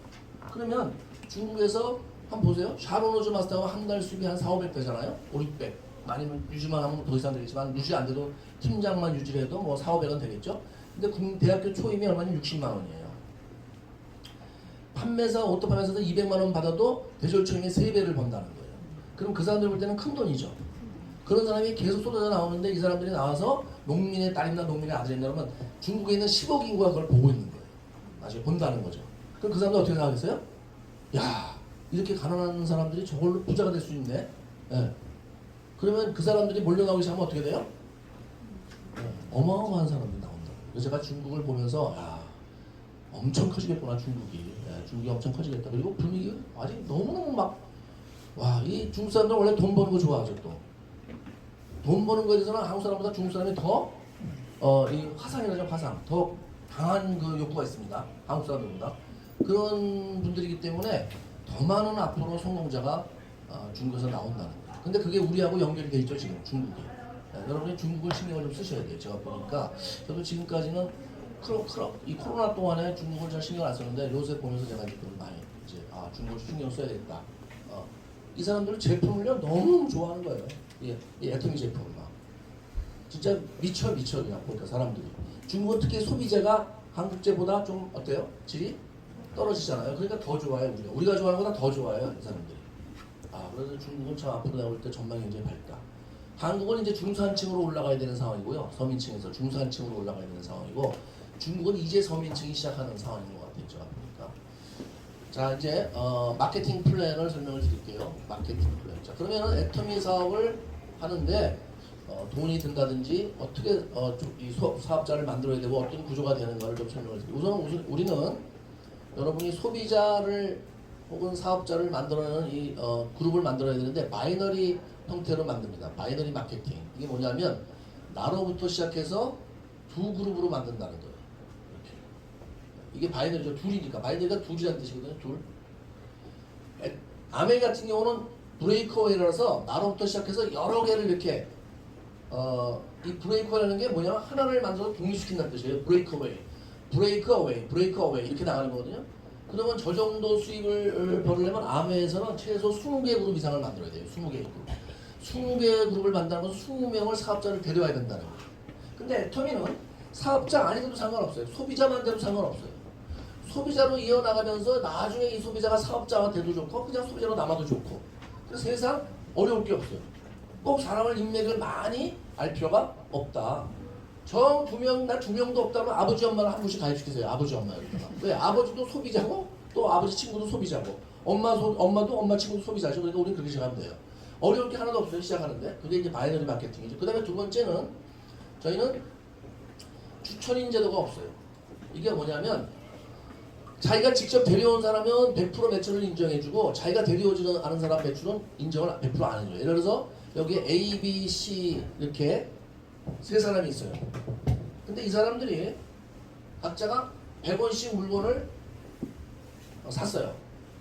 그러면 중국에서 한번 보세요. 샤론 로즈 마스터가 한 달 수입이 한 4,500 되잖아요. 5,600. 아니면 유지만 하면 더 이상 되겠지만 유지 안 돼도 팀장만 유지를 해도 뭐 4,500원 되겠죠. 근데 대학교 초임이 얼마냐면 60만 원이에요. 판매사, 오토 판매사도 200만 원 받아도 대졸 초임이 3배를 번다는 거예요. 그럼 그 사람들 볼 때는 큰 돈이죠. 그런 사람이 계속 쏟아져 나오는데 이 사람들이 나와서 농민의 딸이나 농민의 아들이나 그러면 중국에 있는 10억 인구가 그걸 보고 있는 거예요. 나중에 본다는 거죠. 그럼 그 사람들 어떻게 생각하겠어요? 야, 이렇게 가난한 사람들이 저걸로 부자가 될 수 있네. 예. 그러면 그 사람들이 몰려나오기 시작하면 어떻게 돼요? 어마어마한 사람들이 나온다고. 그래서 제가 중국을 보면서 야, 엄청 커지겠구나 중국이. 중국이 엄청 커지겠다. 그리고 분위기 아직 너무너무 막 와, 이 중국 사람들은 원래 돈 버는 거 좋아하죠 또. 돈 버는 거에 대해서는 한국 사람보다 중국 사람이 더 이 화상이라죠 화상. 더 강한 그 욕구가 있습니다. 한국 사람들보다. 그런 분들이기 때문에 더 많은 앞으로 성공자가 중국에서 나온다는 거예요. 근데 그게 우리하고 연결이 돼 있죠 지금 중국이. 여러분이 중국을 신경을 좀 쓰셔야 돼요. 제가 보니까 저도 지금까지는 이 코로나 동안에 중국을 잘 신경 안 썼는데 요새 보면서 제가 이제 많이 이제 중국을 신경 써야 되겠다. 이 사람들은 제품을요 너무 좋아하는 거예요. 이 애터미 제품을 막 진짜 미쳐 그냥 보니까 사람들이. 중국은 특히 소비재가 한국제보다 좀 어때요? 질이 떨어지잖아요. 그러니까 더 좋아요 우리가 좋아하는 것보다 더 좋아요 이 사람들이. 그래서 중국은 참 앞으로 나올 때 전망이 굉장히 밝다. 한국은 이제 중산층으로 올라가야 되는 상황이고요. 서민층에서 중산층으로 올라가야 되는 상황이고 중국은 이제 서민층이 시작하는 상황인 것 같아요. 제가 보니까. 자 이제 마케팅 플랜을 설명을 드릴게요. 마케팅 플랜. 자 그러면 애터미 사업을 하는데 돈이 든다든지 어떻게 이 사업자를 만들어야 되고 어떤 구조가 되는가를 좀 설명을 드릴게요. 우선 우리는 여러분이 소비자를 혹은 사업자를 만들어내는 이 그룹을 만들어야 되는데 바이너리 형태로 만듭니다. 바이너리 마케팅. 이게 뭐냐면 나로부터 시작해서 두 그룹으로 만든다는 거예요. 이렇게. 이게 바이너리죠. 둘이니까. 바이너리가 둘이라는 뜻이거든요. 둘. 아메 같은 경우는 브레이크어웨이라서 나로부터 시작해서 여러 개를 이렇게 이 브레이크어웨이라는 게 뭐냐면 하나를 만들어서 독립시킨다는 뜻이에요. 브레이크어웨이 이렇게 나가는 거거든요. 그러면 저 정도 수익을 벌으려면 아메에서는 최소 20개 그룹 이상을 만들어야 돼요. 20개 그룹. 20개 그룹을 만든다는 것은 20명을 사업자를 데려와야 된다는 거예요. 근데 애터미는 사업자 아니어도 상관없어요. 소비자만 돼도 상관없어요. 소비자로 이어나가면서 나중에 이 소비자가 사업자가 돼도 좋고 그냥 소비자로 남아도 좋고. 그래서 세상 어려울 게 없어요. 꼭 사람을 인맥을 많이 알 필요가 없다. 저 난 2명도 없다면 아버지 엄마를 한 분씩 가입시키세요. 아버지 엄마 여기다가. 왜? 아버지도 소비자고 또 아버지 친구도 소비자고 엄마도 엄마 친구도 소비자죠. 그러니까 우리는 그렇게 시작하면 돼요. 어려울 게 하나도 없어요. 시작하는데. 그게 이제 바이너리 마케팅이죠. 그 다음에 두 번째는 저희는 추천인 제도가 없어요. 이게 뭐냐면 자기가 직접 데려온 사람은 100% 매출을 인정해주고 자기가 데려오지 않은 사람 매출은 인정을 100% 안 해줘요. 예를 들어서 여기에 A, B, C 이렇게 세 사람이 있어요. 근데 이 사람들이 각자가 100원씩 물건을 샀어요.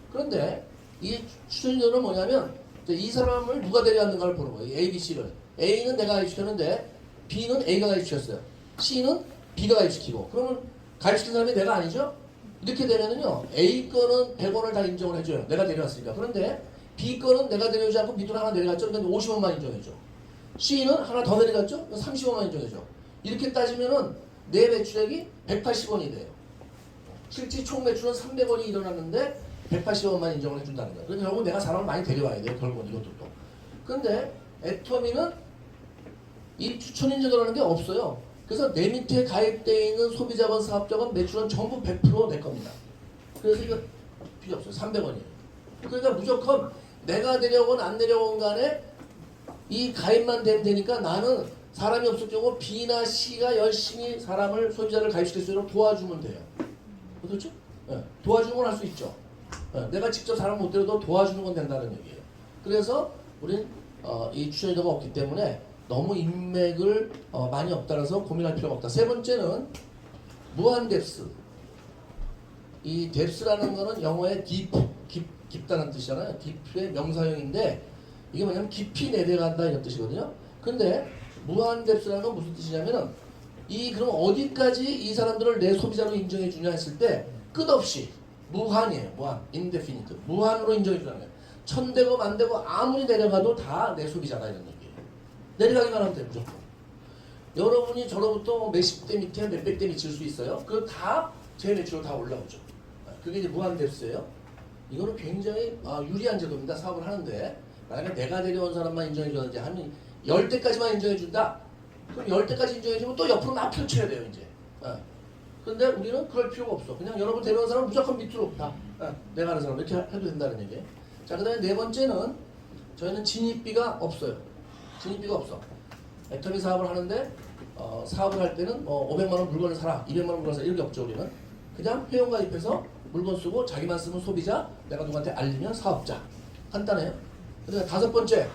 그런데 이 추천인제도는 뭐냐면 이 사람을 누가 데려왔는가를 보는 거예요. A, B, C를. A는 내가 가입시켰는데 B는 A가 가입시켰어요. C는 B가 가입시키고. 그러면 가입시킨 사람이 내가 아니죠? 이렇게 되면은요. A 거는 100원을 다 인정을 해줘요. 내가 데려왔으니까. 그런데 B 거는 내가 데려오지 않고 B 돈 하나 내려갔죠. 그러니까 50원만 인정해줘. C는 하나 더 내려갔죠? 30원만 인정해줘. 이렇게 따지면은 내 매출액이 180원이 돼요. 실제 총 매출은 300원이 일어났는데 180원만 인정을 해준다는 거예요. 그래서 결국 내가 사람을 많이 데려와야 돼요. 결국은 이것도 또. 근데 애터미는 이 추천인제도라는 게 없어요. 그래서 내 밑에 가입되어 있는 소비자건 사업자건 매출은 전부 100% 내 겁니다. 그래서 이거 필요 없어요. 300원이에요. 그러니까 무조건 내가 내려오건 안 내려오건 간에 이 가입만 되면 되니까 나는 사람이 없을 경우 B나 C가 열심히 소비자를 가입시킬 수 있도록 도와주면 돼요. 그렇죠? 네. 도와주는 건 할 수 있죠. 네. 내가 직접 사람 못 데려도 도와주는 건 된다는 얘기예요. 그래서 우린 이 추천제도가 없기 때문에 너무 인맥을 많이 없다라서 고민할 필요가 없다. 세 번째는 무한 뎁스. 이 뎁스라는 거는 영어의 깊다는 뜻이잖아요. 딥의 명사형인데 이게 뭐냐면 깊이 내려간다 이런 뜻이거든요. 근데 무한 뎁스라는 건 무슨 뜻이냐면은 그럼 어디까지 이 사람들을 내 소비자로 인정해 주냐 했을 때 끝없이 무한이에요. 무한. indefinite. 무한으로 인정해 주는 거예요. 1000되고 만되고 아무리 내려가도 다 내 소비자다 이런 얘기예요. 내려가기만 하면 돼 무조건. 여러분이 저로부터 몇십 대 밑에 몇백 대 미칠 수 있어요. 그거 다 제 매출로 다 올라오죠. 그게 이제 무한 뎁스예요. 이거는 굉장히 유리한 제도입니다. 사업을 하는데 만약에 내가 데려온 사람만 인정해 주는지 하면 10대까지만 인정해 준다. 그럼 10대까지 인정해 주면 또 옆으로 막 펼쳐야 돼요 이제. 근데 우리는 그럴 필요가 없어. 그냥 여러분 데려온 사람은 무조건 밑으로 다 내가 아는 사람 이렇게 해도 된다는 얘기예요. 자, 그 다음에 네 번째는 저희는 진입비가 없어요. 진입비가 없어. 애터미 사업을 하는데 사업을 할 때는 500만원 물건을 사라, 200만원 물건을 사라 이런 게 없죠. 우리는 그냥 회원가입해서 물건 쓰고 자기만 쓰면 소비자, 내가 누구한테 알리면 사업자. 간단해요. 그다음에 다섯 번째,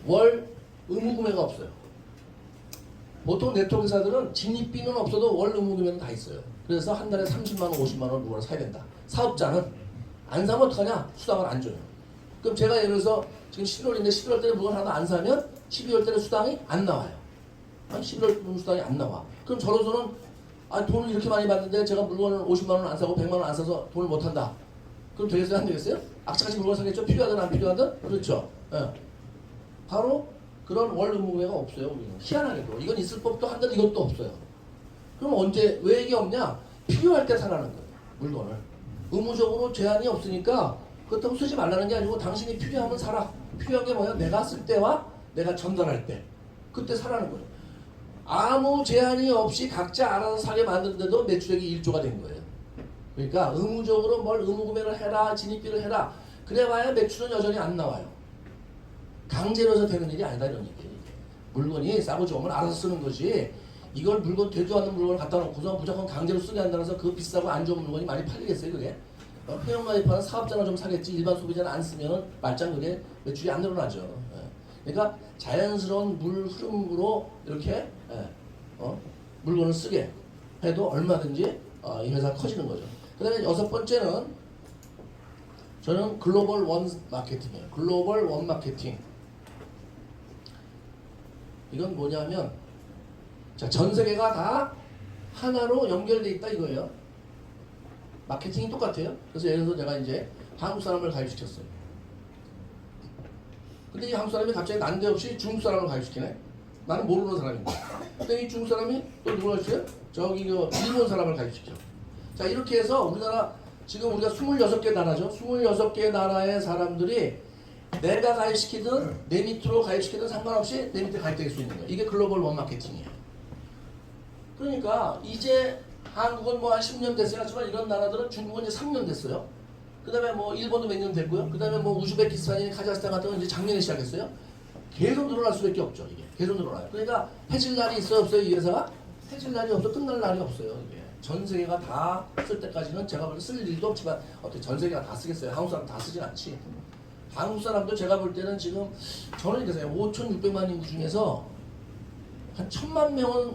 월 의무 구매가 없어요. 보통 네트워크 회사들은 진입비는 없어도 월 의무 구매는 다 있어요. 그래서 한 달에 30만 원, 50만 원 물건을 사야 된다. 사업자는 안 사면 어떡하냐? 수당을 안 줘요. 그럼 제가 예를 들어서 지금 11월인데 11월 달에 물건 하나 안 사면 12월 달에 수당이 안 나와요. 아니 11월 수당이 안 나와. 그럼 저로서는 돈을 이렇게 많이 받는데 제가 물건을 50만 원 안 사고 100만 원 안 사서 돈을 못 한다. 그럼 되겠어요? 안 되겠어요? 악착같이 물건 사겠죠? 필요하든 안 필요하든? 그렇죠. 예. 바로 그런 월 의무 구매가 없어요. 우리는. 희한하게도. 이건 있을 법도 한데 이것도 없어요. 그럼 언제 왜 이게 없냐? 필요할 때 사라는 거예요. 물건을. 의무적으로 제한이 없으니까 그렇다고 쓰지 말라는 게 아니고 당신이 필요하면 사라. 필요한 게 뭐야? 내가 쓸 때와 내가 전달할 때. 그때 사라는 거예요. 아무 제한이 없이 각자 알아서 사게 만드는데도 매출액이 1조가 된 거예요. 그러니까 의무적으로 뭘 의무 구매를 해라, 진입비를 해라. 그래봐야 매출은 여전히 안 나와요. 강제로 해서 되는 일이 아니다 이런 얘기예요. 물건이 싸고 좋으면 알아서 쓰는 거지. 이걸 물건 되도 않는 물건을 갖다 놓고서 무조건 강제로 쓰게 한다고 해서 그 비싸고 안 좋은 물건이 많이 팔리겠어요 그게? 회원가입하는 사업자는 좀 사겠지 일반 소비자는 안 쓰면 말짱 그게 매출이 안 늘어나죠. 그러니까 자연스러운 물 흐름으로 이렇게 물건을 쓰게 해도 얼마든지 이 회사가 커지는 거죠. 그 다음에 여섯 번째는 저는 글로벌 원 마케팅이에요. 글로벌 원 마케팅. 이건 뭐냐면 전 세계가 다 하나로 연결돼 있다 이거예요. 마케팅이 똑같아요. 그래서 예를 들어서 제가 이제 한국 사람을 가입시켰어요. 근데 이 한국 사람이 갑자기 난데없이 중국 사람을 가입시키네. 나는 모르는 사람인데. 근데 이 중국 사람이 또 누구를 했어요? 저기 일본 사람을 가입시켜. 자 이렇게 해서 우리나라 지금 우리가 26개 나라죠. 26개 나라의 사람들이 내가 가입시키든 내 밑으로 가입시키든 상관없이 내 밑에 가입될 수 있는 거예요. 이게 글로벌 원 마케팅이에요. 그러니까 이제 한국은 뭐 한 10년 됐어요. 하지만 이런 나라들은 중국은 이제 3년 됐어요. 그 다음에 뭐 일본도 몇 년 됐고요. 그 다음에 뭐 우즈베키스탄이 카자흐스탄 같은 건 이제 작년에 시작했어요. 계속 늘어날 수밖에 없죠. 이게 계속 늘어나요. 그러니까 해질 날이 있어요 없어요 이 회사가? 해질 날이 없어 끝날 날이 없어요. 이게 전 세계가 다 쓸 때까지는 제가 볼 때 쓸 일도 없지만 어떻게 전 세계가 다 쓰겠어요? 한국 사람 다 쓰진 않지. 한국 사람도 제가 볼 때는 지금 저는 이렇게 생각해요. 5,600만 인구 중에서 한 1,000만 명은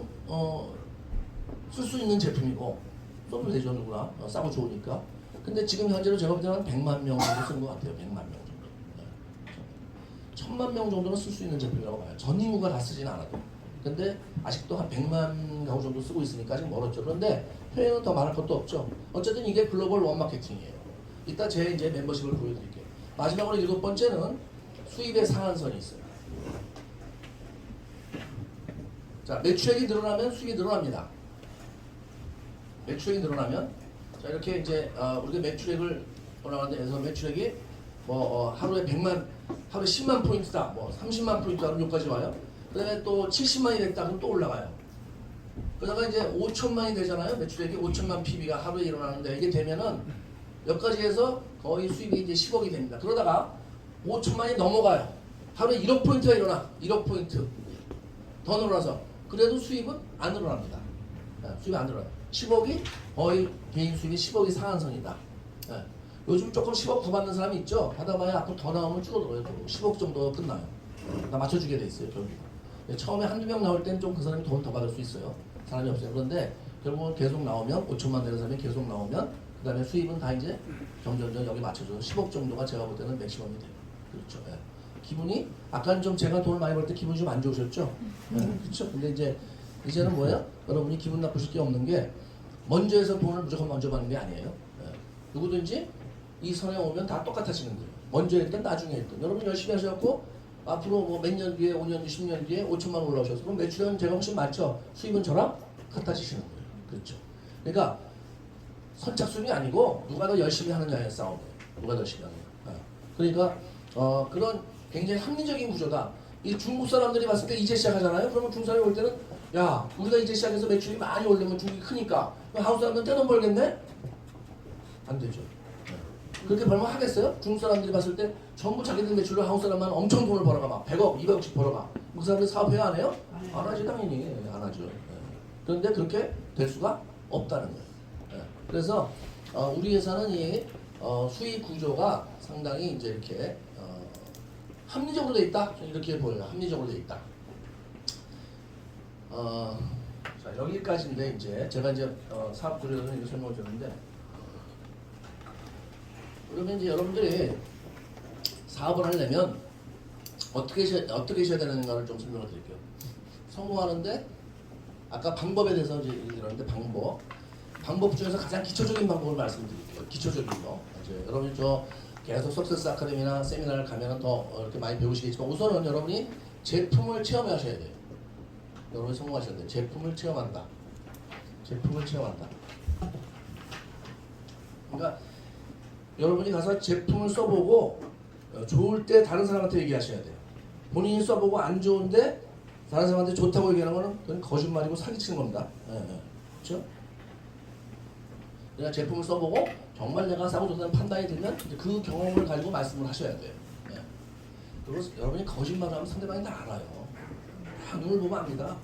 쓸 수 있는 제품이고 써도 되죠 누구나 싸고 좋으니까. 근데 지금 현재로 제가 볼 때는 한 100만 명 정도 쓴 것 같아요. 100만 명 정도. 1,000만 명 정도는 쓸 수 있는 제품이라고 봐요. 전 인구가 다 쓰진 않아도. 근데 아직도 한 100만 가구 정도 쓰고 있으니까 아직 멀었죠. 그런데 해외는 더 말할 것도 없죠. 어쨌든 이게 글로벌 원 마케팅이에요. 이따 제 이제 멤버십을 보여드릴게요. 마지막으로 7번째는 수입의 상한선이 있어요. 자, 매출액이 늘어나면 수입이 늘어납니다. 매출액이 늘어나면 자 이렇게 이제 우리가 매출액을 올라가는데 매출액이 뭐 하루에 100만 하루에 10만 포인트다 뭐 30만 포인트다 그럼 여기까지 와요. 그 다음에 또 70만이 됐다 그럼 또 올라가요. 그러다가 이제 5천만이 되잖아요. 매출액이 5천만 PB가 하루에 일어나는데 이게 되면은 여기까지 해서 거의 수입이 이제 10억이 됩니다. 그러다가 5천만이 넘어가요. 하루에 1억 포인트가 일어나. 1억 포인트 더 늘어나서 그래도 수입은 안 늘어납니다. 수입이 안 늘어나요. 10억이 거의 개인 수입이 10억이 상한선이다. 요즘 조금 10억 더 받는 사람이 있죠. 받아봐야 앞으로 더 나오면 줄어들어요. 10억 정도 끝나요. 다 맞춰주게 돼 있어요. 결국. 처음에 한두 명 나올 때는 좀 그 사람이 돈 더 받을 수 있어요. 사람이 없어요. 그런데 결국은 계속 나오면 5천만 되는 사람이 계속 나오면 그 다음에 수입은 다 이제 점점점 여기 맞춰줘서 10억 정도가 제가 볼 때는 맥시멈이 돼요. 그렇죠. 예. 기분이 아까는 좀 제가 돈을 많이 벌 때 기분이 좀 안 좋으셨죠? 그렇죠. 근데 이제는 뭐예요? 여러분이 기분 나쁘실 게 없는 게 먼저 해서 돈을 무조건 먼저 받는 게 아니에요. 예. 누구든지 이 선에 오면 다 똑같아지는 거예요. 먼저 했든 나중에 했든 여러분 열심히 하셔갖고 앞으로 뭐 몇 년 뒤에 5년 뒤 10년 뒤에 5천만 원 올라오셔서 그럼 매출은 제가 훨씬 많죠. 수입은 저랑 같아지시는 거예요. 그렇죠. 그러니까 선착순이 아니고 누가 더 열심히 하느냐의 싸움이에요. 누가 더 열심히 하느냐. 그러니까 그런 굉장히 합리적인 구조다. 이 중국 사람들이 봤을 때 이제 시작하잖아요. 그러면 중국 사람이 올 때는 야 우리가 이제 시작해서 매출이 많이 오르면 중국이 크니까 한국 사람들은 떼돈 벌겠네? 안 되죠. 그렇게 벌면 하겠어요? 중국 사람들이 봤을 때 전부 자기들 매출로 한국 사람만 엄청 돈을 벌어가 막 100억, 200억씩 벌어가. 그 사람들 사업해야 안 해요? 안 하지 당연히 안 하죠. 그런데 그렇게 될 수가 없다는 거예요. 그래서 우리 회사는 이 수익 구조가 상당히 이제 이렇게 합리적으로 돼 있다. 이렇게 보여요. 합리적으로 돼 있다. 자, 여기까지인데 이제 제가 이제 사업 구조를 이렇게 설명을 드렸는데, 그러면 이제 여러분들이 사업을 하려면 어떻게 하셔야 되는가를 좀 설명을 드릴게요. 성공하는데 아까 방법에 대해서 이제 얘기했는데 방법 중에서 가장 기초적인 방법을 말씀드릴게요. 기초적인 거. 이제 여러분이 계속 석세스 아카데미나 세미나를 가면은 더 이렇게 많이 배우시겠지만, 우선은 여러분이 제품을 체험하셔야 돼요. 여러분이 성공하셔야 돼요. 제품을 체험한다. 제품을 체험한다. 그러니까 여러분이 가서 제품을 써보고 좋을 때 다른 사람한테 얘기하셔야 돼요. 본인이 써보고 안 좋은데 다른 사람한테 좋다고 얘기하는 거는 그건 거짓말이고 사기치는 겁니다. 그렇죠? 내가 제품을 써보고 정말 내가 싸고 좋다는 판단이 들면 그 경험을 가지고 말씀을 하셔야 돼요. 그리고 여러분이 거짓말을 하면 상대방이 다 알아요. 다 눈을 보면 압니다.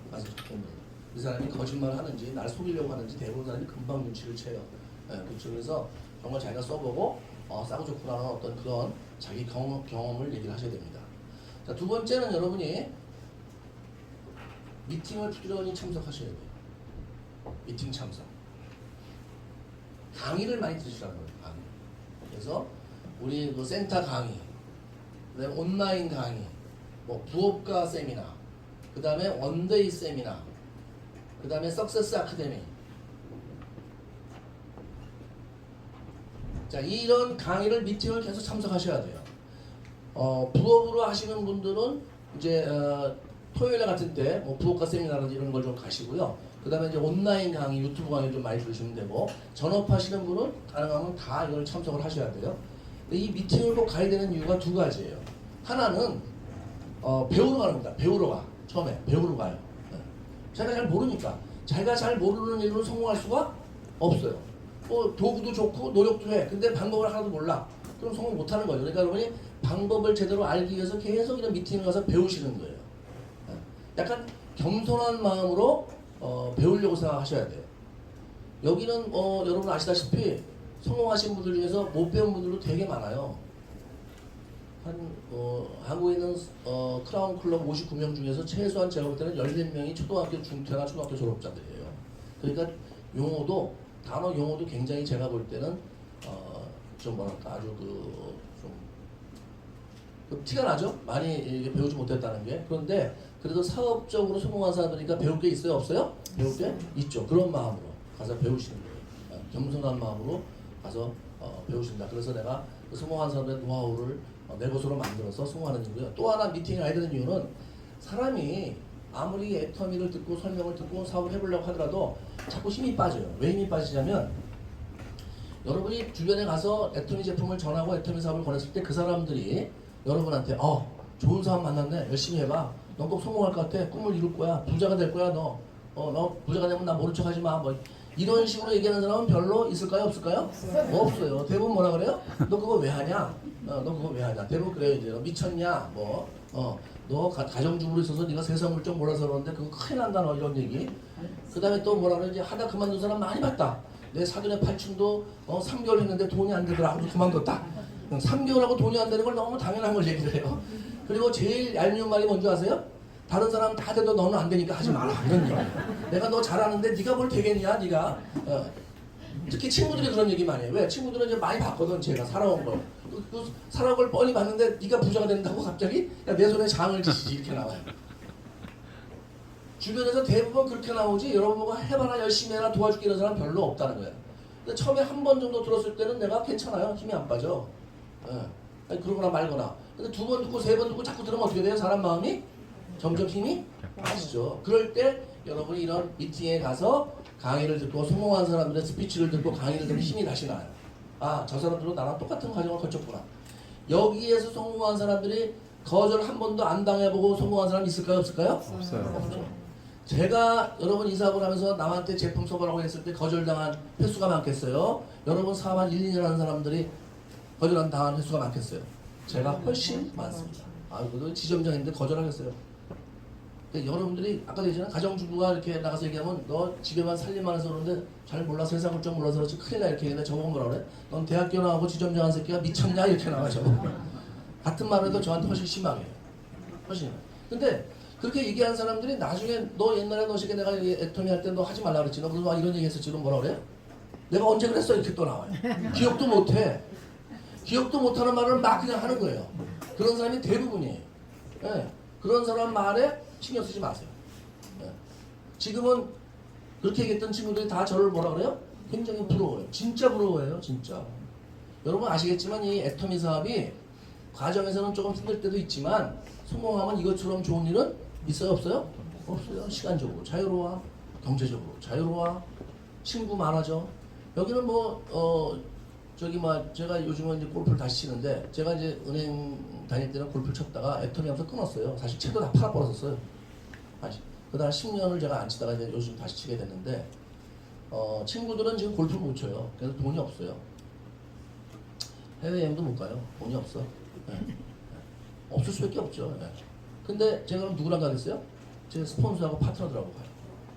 이 사람이 거짓말을 하는지 날 속이려고 하는지 대부분 사람이 금방 눈치를 채요. 그렇죠. 그래서 정말 자기가 써보고 싸고 좋구나는 어떤 그런 자기 경험을 얘기를 하셔야 됩니다. 자, 두 번째는 여러분이 미팅을 부지런히 참석하셔야 돼요. 미팅 참석. 강의를 많이 들으시라는 거예요. 강의. 그래서 우리 그 센터 강의, 그다음에 온라인 강의, 뭐 부업가 세미나, 그다음에 원데이 세미나, 그다음에 석세스 아카데미. 자, 이런 강의를 미팅을 계속 참석하셔야 돼요. 부업으로 하시는 분들은 이제 토요일 같은 때 뭐 부업가 세미나라든지 이런 걸 좀 가시고요. 그 다음에 이제 온라인 강의, 유튜브 강의 좀 많이 들으시면 되고, 전업하시는 분은 가능하면 다 이걸 참석을 하셔야 돼요. 근데 이 미팅을 꼭 가야 되는 이유가 두 가지예요. 하나는 배우러 가는 겁니다. 배우러 가. 처음에 배우러 가요. 자기가 잘 모르니까. 자기가 잘 모르는 일로 성공할 수가 없어요. 도구도 좋고 노력도 해. 근데 방법을 하나도 몰라. 그럼 성공 못하는 거예요. 그러니까 여러분이 방법을 제대로 알기 위해서 계속 이런 미팅을 가서 배우시는 거예요. 약간 겸손한 마음으로 배우려고 생각하셔야 돼요. 여기는 여러분 아시다시피 성공하신 분들 중에서 못 배운 분들도 되게 많아요. 한국에 있는 크라운 클럽 59명 중에서 최소한 제가 볼 때는 14명이 초등학교 중퇴나 초등학교 졸업자들이에요. 그러니까 단어 용어도 굉장히 제가 볼 때는 좀 뭐랄까 아주 좀 티가 나죠? 많이 배우지 못했다는 게. 그런데 그래도 사업적으로 성공한 사람들이니까 배울 게 있어요? 없어요? 배울 게 있죠. 그런 마음으로 가서 배우시는 거예요. 겸손한 마음으로 가서 배우신다. 그래서 내가 그 성공한 사람들의 노하우를 내 것으로 만들어서 성공하는 이유고요. 또 하나 미팅을 해야 되는 이유는 사람이 아무리 애터미를 듣고 설명을 듣고 사업을 해보려고 하더라도 자꾸 힘이 빠져요. 왜 힘이 빠지냐면, 여러분이 주변에 가서 애터미 제품을 전하고 애터미 사업을 권했을 때 그 사람들이 여러분한테 좋은 사람 만났네, 열심히 해봐, 넌 꼭 성공할 것 같아, 꿈을 이룰 거야, 부자가 될 거야, 너 부자가 되면 나 모른 척 하지 마, 뭐 이런 식으로 얘기하는 사람은 별로 있을까요? 없을까요? 없어요. 대부분 뭐라 그래요? 너 그거 왜 하냐? 너 그거 왜 하냐? 대부분 그래요. 이제 너 미쳤냐? 너 가정주부로 있어서 네가 세상을 좀 몰라서 그러는데 그거 큰일 난다, 너 이런 얘기. 그 다음에 또 뭐라 그러지? 하다 그만둔 사람 많이 봤다. 내 사돈의 팔촌도 3개월 했는데 돈이 안 되더라 하고 그만뒀다. 3개월하고 돈이 안 되는 걸 너무 당연한 걸 얘기를 해요. 그리고 제일 얄미운 말이 뭔지 아세요? 다른 사람 다 돼도 너는 안 되니까 하지 마라, 이런 얘기. 내가 너 잘하는데 네가 뭘 되겠냐, 네가. 특히 친구들이 그런 얘기 많이 해요. 왜? 친구들은 이제 많이 봤거든, 제가 살아온 걸. 살아온 걸 뻔히 봤는데 네가 부자가 된다고 갑자기 내 손에 장을 지시지, 이렇게 나와요. 주변에서 대부분 그렇게 나오지, 여러분 보고 해봐라, 열심히 해라, 도와줄게 이런 사람 별로 없다는 거예요. 근데 처음에 한 번 정도 들었을 때는 내가 괜찮아요. 힘이 안 빠져. 그러거나 말거나. 근데 두 번 듣고 세 번 듣고 자꾸 들으면 어떻게 돼요? 사람 마음이 점점 힘이 빠지죠. 그럴 때 여러분이 이런 미팅에 가서 강의를 듣고 성공한 사람들의 스피치를 듣고 강의를 들으면 힘이 다시 나요. 저 사람들도 나랑 똑같은 과정을 거쳤구나. 여기에서 성공한 사람들이 거절 한 번도 안 당해보고 성공한 사람 있을까요? 없을까요? 없죠. 제가 여러분 이 사업을 하면서 남한테 제품 써보라고 했을 때 거절당한 횟수가 많겠어요? 여러분 사업 한 1, 2년 하는 사람들이 거절당한 횟수가 많겠어요? 제가 훨씬 많습니다. 그래도 지점장인데 거절하겠어요? 그러니까 여러분들이 아까 얘기했잖아요. 가정주부가 이렇게 나가서 얘기하면 너 집에만 살림만 해서 그러는데 잘 몰라 세상을 좀 몰라서 그렇지 큰일 나 이렇게 얘기했는데 저보고 뭐라 그래? 넌 대학교 나오고 지점장한 새끼가 미쳤냐 이렇게 나가죠. 같은 말을 해도 저한테 훨씬 심하게 훨씬. 근데 그렇게 얘기하는 사람들이 나중에 너 옛날에 너 새끼 내가 애터미 할 때 너 하지 말라 그랬지. 너 그래서 이런 얘기 했었지. 너 뭐라 그래? 내가 언제 그랬어? 이렇게 또 나와요. 기억도 못해. 기억도 못하는 말을 막 그냥 하는 거예요. 그런 사람이 대부분이에요. 예. 그런 사람 말에 신경 쓰지 마세요. 예. 지금은 그렇게 얘기했던 친구들이 다 저를 뭐라 그래요? 굉장히 부러워요. 진짜 부러워해요. 진짜. 여러분 아시겠지만 이 애터미 사업이 과정에서는 조금 힘들 때도 있지만 성공하면 이것처럼 좋은 일은 있어요? 없어요? 없어요. 시간적으로 자유로워. 경제적으로 자유로워. 친구 많아져. 여기는 제가 요즘은 이제 골프를 다시 치는데 제가 이제 은행 다닐 때는 골프를 쳤다가 애터미 하면서 끊었어요. 사실 채도 다 팔아버렸었어요. 그다음 10년을 제가 안 치다가 이제 요즘 다시 치게 됐는데 친구들은 지금 골프를 못 쳐요. 그래서 돈이 없어요. 해외여행도 못 가요. 돈이 없어. 네. 없을 수밖에 없죠. 네. 근데 제가 그럼 누구랑 가겠어요? 제 스폰서하고 파트너들하고 가요.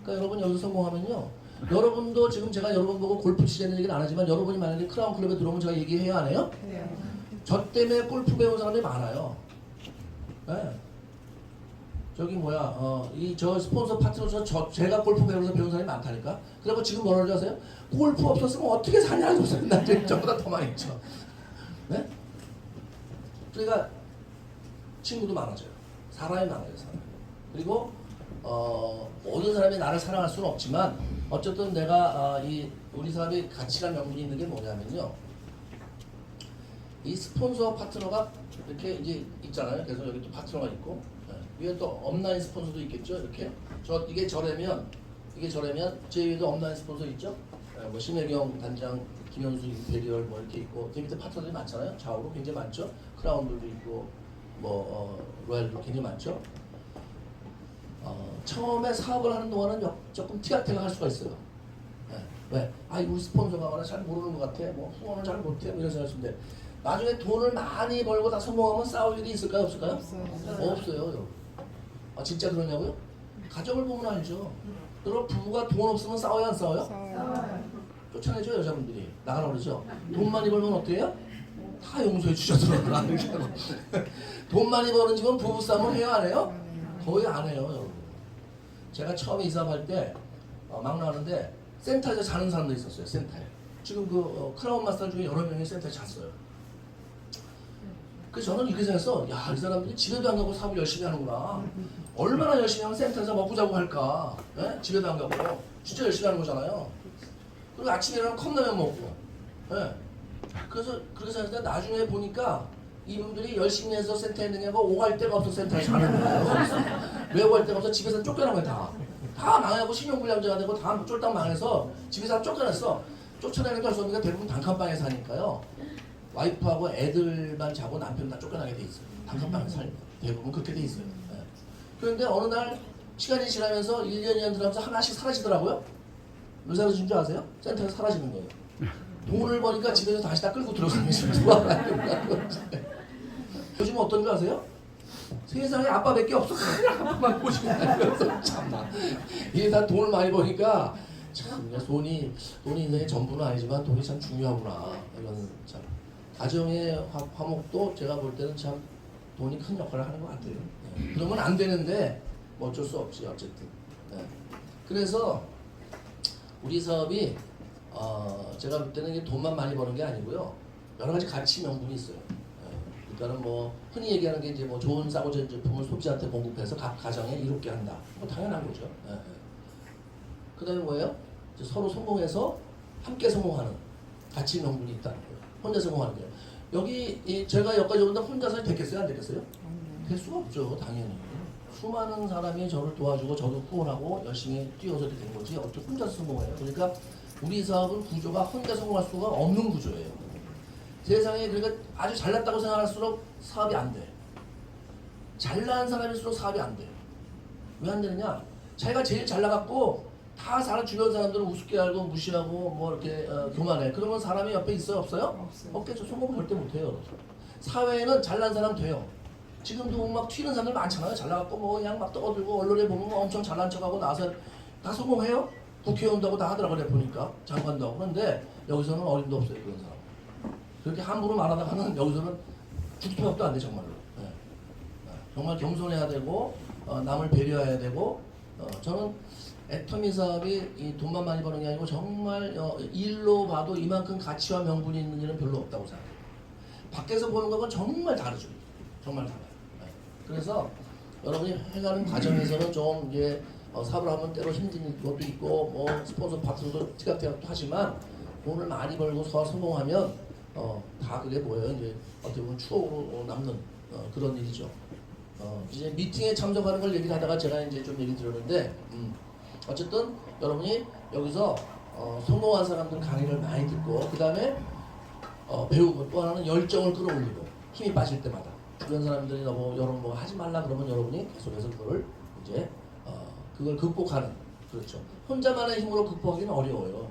그러니까 여러분 여기서 성공하면요. 여러분도 지금 제가 여러분 보고 골프 치자는 얘기는 안 하지만 여러분이 만약에 크라운 클럽에 들어오면 제가 얘기해야 안 해요? 네. 저 때문에 골프 배운 사람들이 많아요. 네. 저기 저 스폰서 파트너 제가 골프 배우면서 배운 사람이 많다니까. 그리고 지금 뭐라고 하세요? 골프 없었으면 어떻게 사냐 저 사람들 저보다 더 많이 있죠. 네? 그러니까 친구도 많아져요. 사람이 많아요. 사람. 그리고 모든 사람이 나를 사랑할 수는 없지만 어쨌든 내가 우리 사람이 가치란 명분이 있는 게 뭐냐면요. 이 스폰서 파트너가 이렇게 이제 있잖아요. 그래서 여기 또 파트너가 있고 위에 또 업라인 스폰서도 있겠죠. 이렇게 이게 저라면 제 위에도 업라인 스폰서 있죠. 신혜경 단장, 김현수 임페리얼 이렇게 있고 제 밑에 파트너들이 많잖아요. 좌우로 굉장히 많죠. 크라운들도 있고 로얄도 굉장히 많죠. 처음에 사업을 하는 동안은 조금 티격태격 할 수가 있어요. 네. 왜? 우리 스폰서가 잘 모르는 것 같아. 후원을 잘 못해. 이런 생각을 하시는데 나중에 돈을 많이 벌고 다 성공하면 싸울 일이 있을까요? 없을까요? 없어요. 여러분. 진짜 그러냐고요? 가정을 보면 알죠. 여러분 부부가 돈 없으면 싸워요? 안 싸워요? 싸워요. 쫓아내죠 여자분들이. 나가라 그러죠. 돈 많이 벌면 어때요? 다 용서해 주셔서 이렇게 하고. 돈 많이 버는 집은 부부싸움을 해요? 안 해요? 거의 안 해요. 여러분. 제가 처음에 이사할 때 막 나왔는데 센터에서 자는 사람도 있었어요. 센터에. 지금 크라운 마스터 중에 여러 명이 센터에 잤어요. 그래서 저는 이렇게 생각했어. 이 사람들이 집에도 안 가고 사업을 열심히 하는구나. 얼마나 열심히 하면 센터에서 먹고 자고 할까. 네? 집에도 안 가고. 진짜 열심히 하는 거잖아요. 그리고 아침에 일어나면 컵라면 먹고. 네. 그래서 그렇게 생각했는데 나중에 보니까 이분들이 열심히 해서 센터에 있는 게 아니고 오갈 데가 없어 센터에 사는 거예요. 왜 오갈 데가 없어? 집에서 쫓겨난 거야 다. 다 망하고 신용불량자가 되고 다 쫄딱 망해서 집에서 쫓겨났어. 쫓아내는 게 없으니까 대부분 단칸방에 사니까요. 와이프하고 애들만 자고 남편 다 쫓겨나게 돼 있어요. 단칸방에 살니까 대부분 그렇게 돼 있어요. 네. 그런데 어느 날 시간이 지나면서 1년, 2년 들어가면서 하나씩 사라지더라고요. 왜 사라진 줄 아세요? 센터에서 사라지는 거예요. 돈을 버니까 집에서 다시 다 끌고 들어가는 거죠. 요즘 어떤 줄 아세요? 세상에 아빠밖에 없어. 그냥 아빠만 보시고 다니면서 참나. 이게 다 돈을 많이 버니까 참 돈이 인생의 전부는 아니지만 돈이 참 중요하구나. 이런 참 가정의 화목도 제가 볼 때는 참 돈이 큰 역할을 하는 것 같아요. 네. 그러면 안 되는데 어쩔 수 없지 어쨌든. 네. 그래서 우리 사업이 제가 볼 때는 이게 돈만 많이 버는 게 아니고요. 여러 가지 가치 명분이 있어요. 그러니까는 흔히 얘기하는 게 이제 좋은 싸고 좋은 제품을 소비자한테 공급해서 각 가정에 이롭게 한다. 당연한 거죠. 그다음에 뭐예요? 이제 서로 성공해서 함께 성공하는 가치 명분이 있다는 거예요. 혼자 성공하는 거예요. 여기 제가 여기까지 오는데 혼자서 됐겠어요? 안 됐겠어요? 될 수가 없죠. 당연히. 수많은 사람이 저를 도와주고 저도 후원하고 열심히 뛰어서 이렇게 된 거지 어떻게 혼자서 성공해요? 그러니까 우리 사업은 구조가 혼자 성공할 수가 없는 구조예요. 세상에 그러니까 아주 잘났다고 생각할수록 사업이 안 돼. 잘난 사람일수록 사업이 안 돼. 왜 안 되느냐? 자기가 제일 잘 나갔고 다 사람 주변 사람들은 우습게 알고 무시하고 이렇게 교만해. 그러면 사람이 옆에 있어요? 없어요? 없겠죠. 성공 절대 못해요. 사회에는 잘난 사람 돼요. 지금도 막 튀는 사람들 많잖아요. 잘 나갔고 뭐 그냥 막 떠들고 언론에 보면 뭐 엄청 잘난 척하고 나서 다 성공해요. 국회의원도 하고 다 하더라고요. 그래 보니까 장관도 하고. 그런데 여기서는 어림도 없어요. 그런 사람. 그렇게 함부로 말하다가는 여기서는 죽기밖도 안 돼 정말로. 네. 정말 겸손해야 되고 남을 배려해야 되고 저는 애터미 사업이 이 돈만 많이 버는 게 아니고 정말 일로 봐도 이만큼 가치와 명분이 있는 일은 별로 없다고 생각해요. 밖에서 보는 것은 정말 다르죠. 정말 달라요. 네. 그래서 여러분이 해가는 과정에서는 좀 이제 사업을 하면 때로 힘든 것도 있고 뭐 스폰서 파트너도 티격태격도 하지만 돈을 많이 벌고 성공하면 다 그게 뭐예요? 이제 어떻게 보면 추억으로 남는 그런 일이죠. 이제 미팅에 참석하는 걸 얘기하다가 제가 이제 좀 얘기 들었는데 어쨌든 여러분이 여기서 성공한 사람들 강의를 많이 듣고 그 다음에 배우고 또 하나는 열정을 끌어올리고 힘이 빠질 때마다 주변 사람들이 너무 여러분 뭐 하지 말라 그러면 여러분이 계속해서 그걸 이제 그걸 극복하는 그렇죠. 혼자만의 힘으로 극복하기는 어려워요.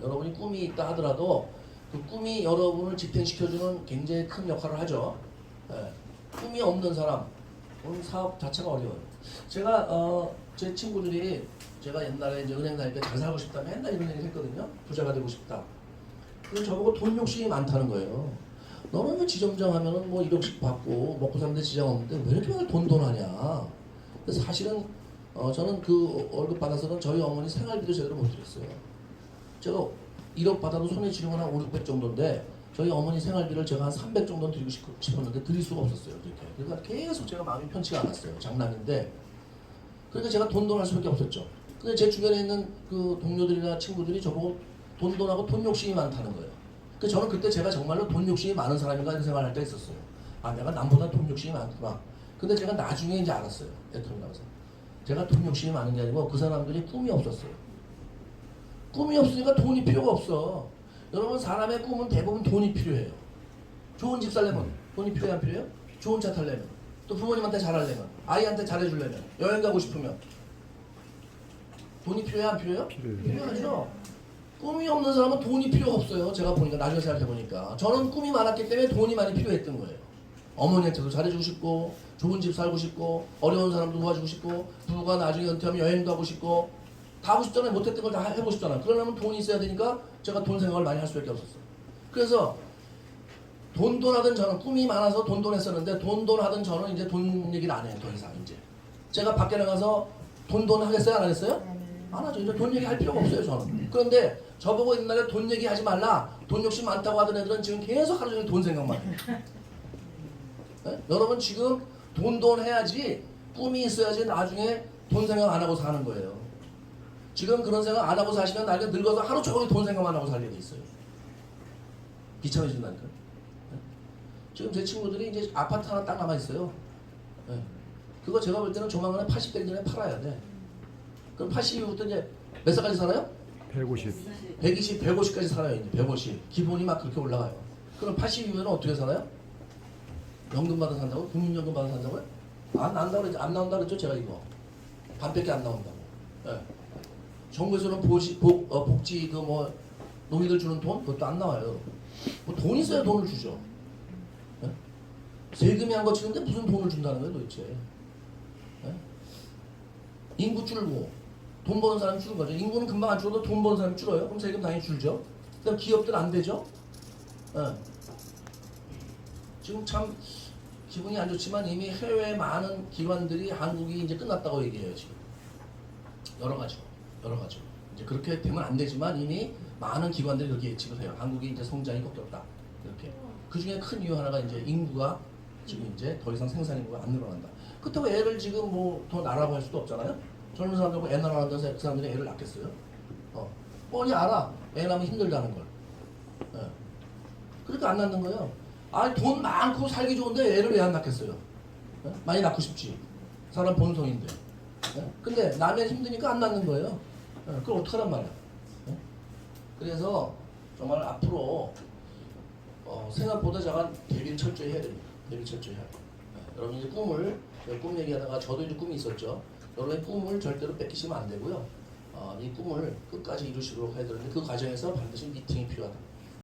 여러분이 꿈이 있다 하더라도 그 꿈이 여러분을 집행시켜주는 굉장히 큰 역할을 하죠. 꿈이 없는 사람 사업 자체가 어려워요. 제가 제 친구들이 제가 옛날에 이제 은행 다닐 때 잘 살고 싶다 맨날 이런 얘기를 했거든요. 부자가 되고 싶다. 그래서 저보고 돈 욕심이 많다는 거예요. 너는 왜 지점장 하면은 뭐 1억씩 받고 먹고 사는데 지장 없는데 왜 이렇게 맨날 돈 하냐. 그래서 사실은 저는 그 월급 받아서는 저희 어머니 생활비도 제대로 못 드렸어요. 제가 1억 받아도 손에 쥐는 건 한 5, 600 정도인데 저희 어머니 생활비를 제가 한 300 정도는 드리고 싶었는데 드릴 수가 없었어요. 그렇게. 그러니까 계속 제가 마음이 편치가 않았어요. 장남인데. 그러니까 제가 돈할 수밖에 없었죠. 근데 제 주변에 있는 그 동료들이나 친구들이 저보고 돈하고 돈 욕심이 많다는 거예요. 그래서 저는 그때 제가 정말로 돈 욕심이 많은 사람인가 이런 생각을 할 때가 있었어요. 아, 내가 남보다 돈 욕심이 많구나. 근데 제가 나중에 이제 알았어요. 애터미 나와서. 제가 돈 욕심이 많은 게 아니고 그 사람들이 꿈이 없었어요. 꿈이 없으니까 돈이 필요가 없어. 여러분 사람의 꿈은 대부분 돈이 필요해요. 좋은 집 살려면 돈이 필요해 안 필요해요? 좋은 차 타려면 또 부모님한테 잘하려면 아이한테 잘해주려면 여행 가고 싶으면 돈이 필요해 안 필요해요? 필요하죠. 꿈이 없는 사람은 돈이 필요가 없어요. 제가 보니까 나중에 생각해보니까 저는 꿈이 많았기 때문에 돈이 많이 필요했던 거예요. 어머니한테도 잘해주고 싶고 좋은 집 살고 싶고 어려운 사람도 도와주고 싶고 부부가 나중에 은퇴하면 여행도 하고 싶고 다 하고 싶잖아요. 못했던 걸 다 해보고 싶잖아요. 그러려면 돈이 있어야 되니까 제가 돈 생각을 많이 할 수밖에 없었어요. 그래서 돈 하던 저는 꿈이 많아서 돈 했었는데 돈 하던 저는 이제 돈 얘기를 안 해요. 더 이상 이제 제가 밖에 나가서 돈 하겠어요? 안 하겠어요? 안 하죠. 이제 돈 얘기 할 필요가 없어요. 저는. 그런데 저보고 옛날에 돈 얘기하지 말라 돈 욕심 많다고 하던 애들은 지금 계속 하루 종일 돈 생각만 해요. 네? 여러분 지금 돈 해야지 꿈이 있어야지 나중에 돈 생각 안 하고 사는 거예요. 지금 그런 생각 안 하고 사시면 나중에 늙어서 하루 종일 돈 생각만 하고 살게 돼 있어요. 비참해진다니까. 네? 지금 제 친구들이 이제 아파트 하나 딱 남아 있어요. 네. 그거 제가 볼 때는 조만간에 80 되기 전에 팔아야 돼. 그럼 80 이후부터 이제 몇 살까지 살아요? 150. 120, 150까지 살아요. 이제 150. 기본이 막 그렇게 올라가요. 그럼 80 이후에는 어떻게 살아요? 연금 받아 산다고? 국민연금 받아 산다고요? 안 나온다 그랬죠 제가 이거. 반밖에 안 나온다고. 네. 정부에서는 복지 그 뭐 농민들 주는 돈 그것도 안 나와요. 뭐 돈 있어야 돈을 주죠. 네? 세금이 안 거치는데 무슨 돈을 준다는 거예요 도대체? 네? 인구 줄고 돈 버는 사람이 줄은 거죠. 인구는 금방 안 줄어도 돈 버는 사람이 줄어요. 그럼 세금 당연히 줄죠. 그다음 기업들 안 되죠. 네. 지금 참 기분이 안 좋지만 이미 해외 많은 기관들이 한국이 이제 끝났다고 얘기해요 지금. 여러 가지로. 이제 그렇게 되면 안 되지만 이미 많은 기관들이 그렇게 예측을 해요. 한국이 이제 성장이 꺾였다. 이렇게. 그 중에 큰 이유 하나가 이제 인구가 지금 이제 더 이상 생산 인구가 안 늘어난다. 그렇다고 애를 지금 뭐 더 낳으라고 할 수도 없잖아요. 젊은 사람들하고 애 낳으라고 해서 그 사람들이 애를 낳겠어요? 뻔히 알아. 애 낳으면 힘들다는 걸. 네. 그러니까 안 낳는 거예요. 아니 돈 많고 살기 좋은데 애를 왜 안 낳겠어요? 네? 많이 낳고 싶지. 사람 본성인데. 네? 근데 낳으면 힘드니까 안 낳는 거예요. 네? 그걸 어떡하란 말이야. 네? 그래서 정말 앞으로 생각보다 제가 대비를 철저히 해야 됩니다. 대비를 철저히 해야 돼요. 네? 여러분 이제 꿈 얘기하다가 저도 이제 꿈이 있었죠. 여러분의 꿈을 절대로 뺏기시면 안 되고요. 이 꿈을 끝까지 이루시도록 해야 되는데 그 과정에서 반드시 미팅이 필요하다.